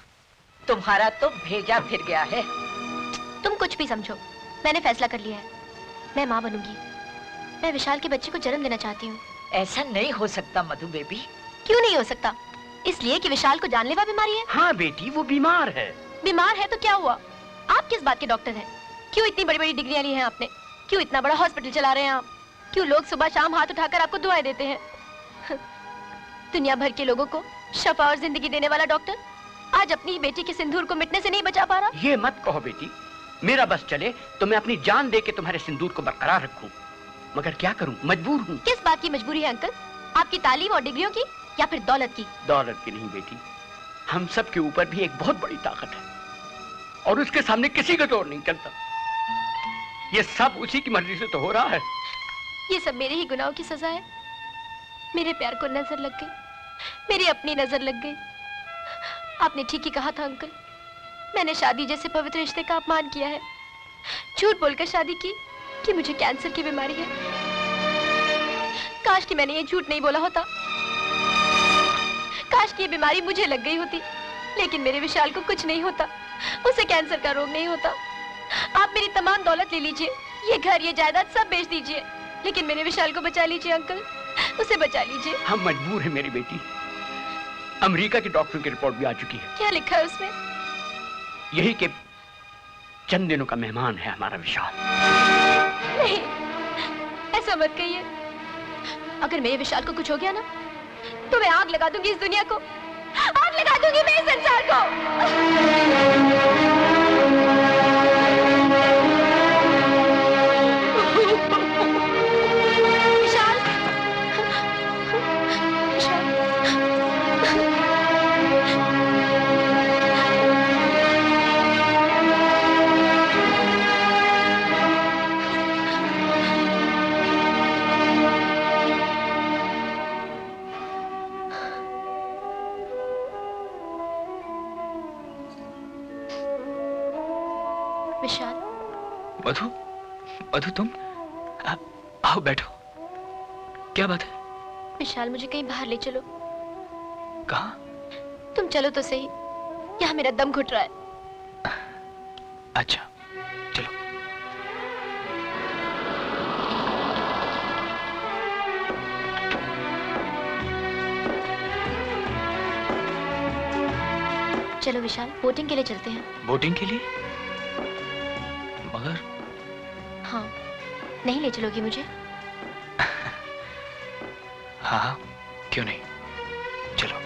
तुम्हारा तो भेजा फिर गया है। तुम कुछ भी समझो, मैंने फैसला कर लिया है, मैं माँ बनूंगी। मैं विशाल के बच्चे को जन्म देना चाहती हूँ। ऐसा नहीं हो सकता मधु बेबी। क्यों नहीं हो सकता? इसलिए कि विशाल को जानलेवा बीमारी है। हाँ बेटी, वो बीमार है। बीमार है तो क्या हुआ? आप किस बात के डॉक्टर हैं? क्यों इतनी बड़ी बड़ी डिग्रियां ली हैं आपने? क्यों इतना बड़ा हॉस्पिटल चला रहे हैं आप? क्यों लोग सुबह शाम हाथ उठाकर आपको दुआएं देते हैं? दुनिया भर के लोगों को शफा और जिंदगी देने वाला डॉक्टर आज अपनी बेटी के सिंदूर को मिटने से नहीं बचा पा रहा। ये मत कहो बेटी, मेरा बस चले तो मैं अपनी जान दे के तुम्हारे सिंदूर को बरकरार रखूं, मगर क्या करूं, मजबूर हूं। किस बात की मजबूरी है अंकल? आपकी तालीम और डिग्रियों की या फिर दौलत की? दौलत की नहीं बेटी, हम सब के ऊपर भी एक बहुत बड़ी ताकत है और उसके सामने किसी का जोर नहीं चलता। ये सब उसी की मर्जी से तो हो रहा है। ये सब मेरे ही गुनाहों की सजा है। मेरे प्यार को नजर लग गई, मेरी अपनी नजर लग गई। आपने ठीक ही कहा था अंकल, मैंने शादी जैसे पवित्र रिश्ते का अपमान किया है। झूठ बोलकर शादी की कि मुझे कैंसर की बीमारी है। काश कि मैंने ये झूठ नहीं बोला होता, काश कि ये बीमारी मुझे लग गई होती। लेकिन मेरे विशाल को कुछ नहीं होता, उसे कैंसर का रोग नहीं होता। आप मेरी तमाम दौलत ले लीजिए, ये घर ये जायदाद सब बेच दीजिए, लेकिन मेरे विशाल को बचा लीजिए अंकल, उसे बचा लीजिए। हम मजबूर हैं मेरी बेटी। अमेरिका के डॉक्टर की रिपोर्ट भी आ चुकी है। क्या लिखा है उसमें? यही कि चंद दिनों का मेहमान है हमारा विशाल। नहीं, ऐसा मत कहिए। अगर मेरे विशाल को कुछ हो गया ना, तो मैं आग लगा दूंगी इस दुनिया को, आग लगा दूंगी मैं इस संसार को। विशाल, विशाल। मधु, मधु तुम आओ बैठो। क्या बात है? विशाल मुझे कहीं बाहर ले चलो। कहाँ? तुम चलो तो सही, यहाँ मेरा दम घुट रहा है। अच्छा चलो। चलो विशाल, बोटिंग के लिए चलते हैं। बोटिंग के लिए? मगर हाँ, नहीं ले चलोगी मुझे? हाँ, क्यों नहीं, चलो।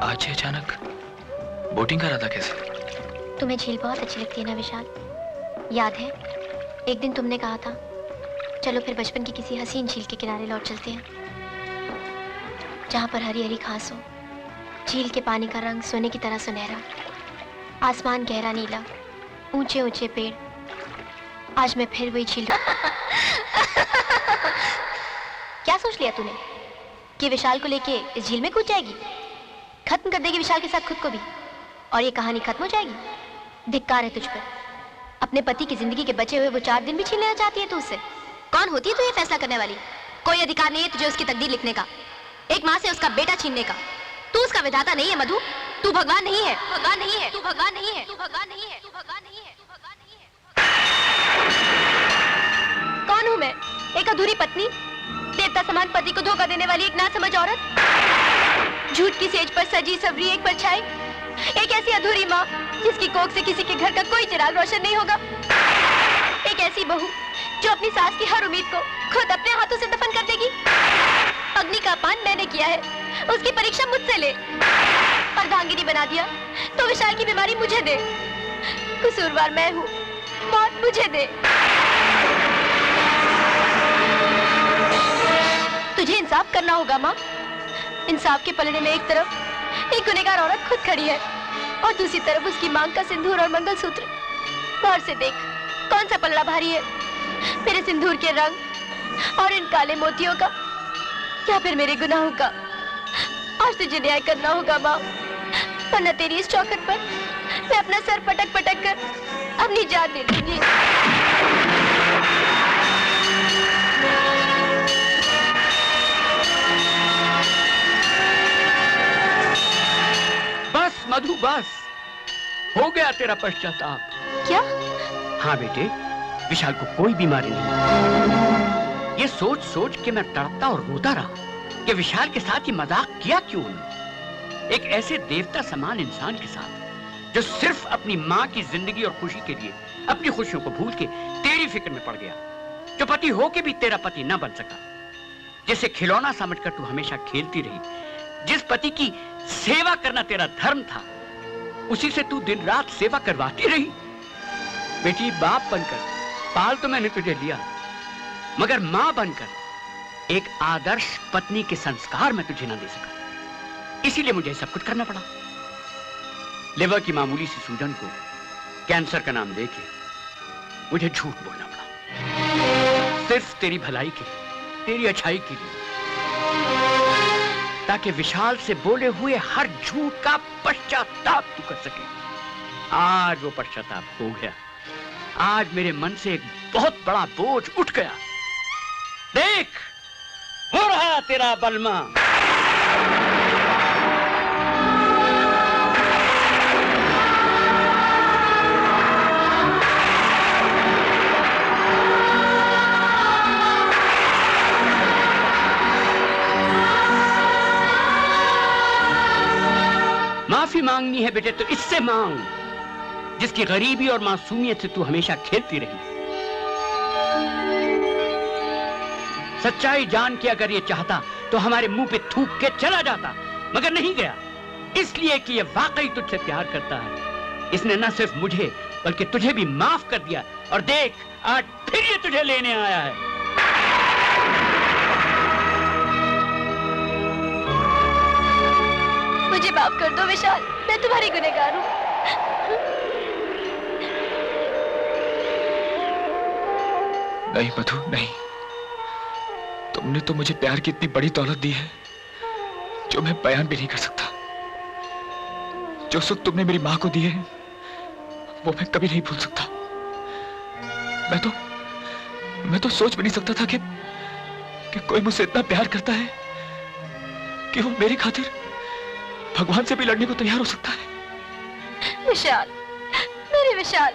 आज अचानक बोटिंग का इरादा कैसे? तुम्हें झील बहुत अच्छी लगती है ना विशाल? याद है एक दिन तुमने कहा था चलो फिर बचपन की किसी हसीन झील के किनारे लौट चलते हैं, जहां पर हरी हरी घास हो, झील के पानी का रंग सोने की तरह सुनहरा, आसमान गहरा नीला, ऊंचे ऊंचे पेड़। आज मैं फिर वही झील क्या सोच लिया तूने कि विशाल को लेके इस झील में कूद जाएगी? खत्म कर देगी विशाल के साथ खुद को भी, और ये कहानी खत्म हो जाएगी। धिक्कार है तुझ पर। अपने पति की जिंदगी के बचे हुए वो 4 दिन भी छीन लेना चाहती है तू उससे। कौन होती है तू ये फैसला करने वाली? कोई अधिकार नहीं है तुझे उसकी तकदीर लिखने का, एक माँ से उसका बेटा छीनने का। तू उसका विधाता नहीं है मधु, तू भगवान नहीं है, भगवान नहीं है, तू भगवान नहीं है, तू भगवान नहीं है, तू भगवान नहीं है, तू भगवान नहीं है। कौन हूँ मैं? एक अधूरी पत्नी, देवता समान पति को धोखा देने वाली एक नासमझ औरत, झूठ की सेज पर सजी सवरी एक परछाई, एक ऐसी अधूरी माँ जिसकी कोख से किसी के घर का कोई चिराग रोशन नहीं होगा, एक ऐसी बहू जो अपनी सास की हर उम्मीद को खुद अपने हाथों से दफन कर देगी। अग्नि का अपान मैंने किया है, उसकी परीक्षा मुझसे ले। अर्धांगिनी बना दिया तो विशाल की बीमारी मुझे दे। कसूरवार मैं हूँ, मौत मुझे दे। तुझे इंसाफ करना होगा माँ। इंसाफ के पलड़े में एक तरफ एक गुनहगार औरत खुद खड़ी है और दूसरी तरफ उसकी मांग का सिंदूर और मंगलसूत्र। गौर से देख कौन सा पलड़ा भारी है, मेरे सिंदूर के रंग और इन काले मोतियों का या फिर मेरे गुनाहों का। आज तुझे न्याय करना होगा माँ, वरना तेरी इस चौखट पर मैं अपना सर पटक पटक कर अपनी जान दे दूंगी। बस मधु बस, हो गया तेरा पश्चाताप। क्या? हाँ बेटे, विशाल को कोई बीमारी नहीं। ये सोच सोच के मैं तड़पता और रोता रहा कि विशाल के साथ ये मजाक किया क्यों उन्होंने। एक ऐसे देवता समान इंसान के साथ जो सिर्फ अपनी माँ की जिंदगी और खुशी के लिए अपनी खुशियों को भूल के तेरी फिक्र में पड़ गया, जो पति होके भी तेरा पति न बन सका, जिसे खिलौना समझकर तू हमेशा खेलती रही, जिस पति की सेवा करना तेरा धर्म था, उसी से तू दिन रात सेवा करवाती रही। बेटी, बाप बनकर पाल तो मैंने तुझे लिया, मगर मां बनकर एक आदर्श पत्नी के संस्कार में तुझे ना दे सका। इसीलिए मुझे सब कुछ करना पड़ा। लिवर की मामूली सी सूजन को कैंसर का नाम देके मुझे झूठ बोलना पड़ा, सिर्फ तेरी भलाई के, तेरी अच्छाई के लिए, ताकि विशाल से बोले हुए हर झूठ का पश्चाताप तू कर सके। आज वो पश्चाताप हो गया। आज मेरे मन से एक बहुत बड़ा बोझ उठ गया। देख, हो रहा तेरा बलमा। माफी मांगनी है बेटे तो इससे मांग, जिसकी गरीबी और मासूमियत से तू हमेशा खेलती रही। सच्चाई जान के अगर ये चाहता तो हमारे मुंह पे थूक के चला जाता, मगर नहीं गया, इसलिए कि ये वाकई तुझसे प्यार करता है। इसने न सिर्फ मुझे बल्कि तुझे भी माफ कर दिया, और देख आज फिर ये तुझे लेने आया है। मुझे माफ कर दो विशाल, मैं तुम्हारी गुनहगार हूँ। नहीं मधु, नहीं। तुमने तो मुझे प्यार की इतनी बड़ी दौलत दी है जो मैं बयान भी नहीं कर सकता। जो सुख तुमने मेरी मां को दिए हैं वो मैं कभी नहीं भूल सकता। मैं तो सोच भी नहीं सकता था कि कोई मुझसे इतना प्यार करता है कि वो मेरी खातिर भगवान से भी लड़ने को तैयार हो सकता है। विशाल, मेरे विशाल।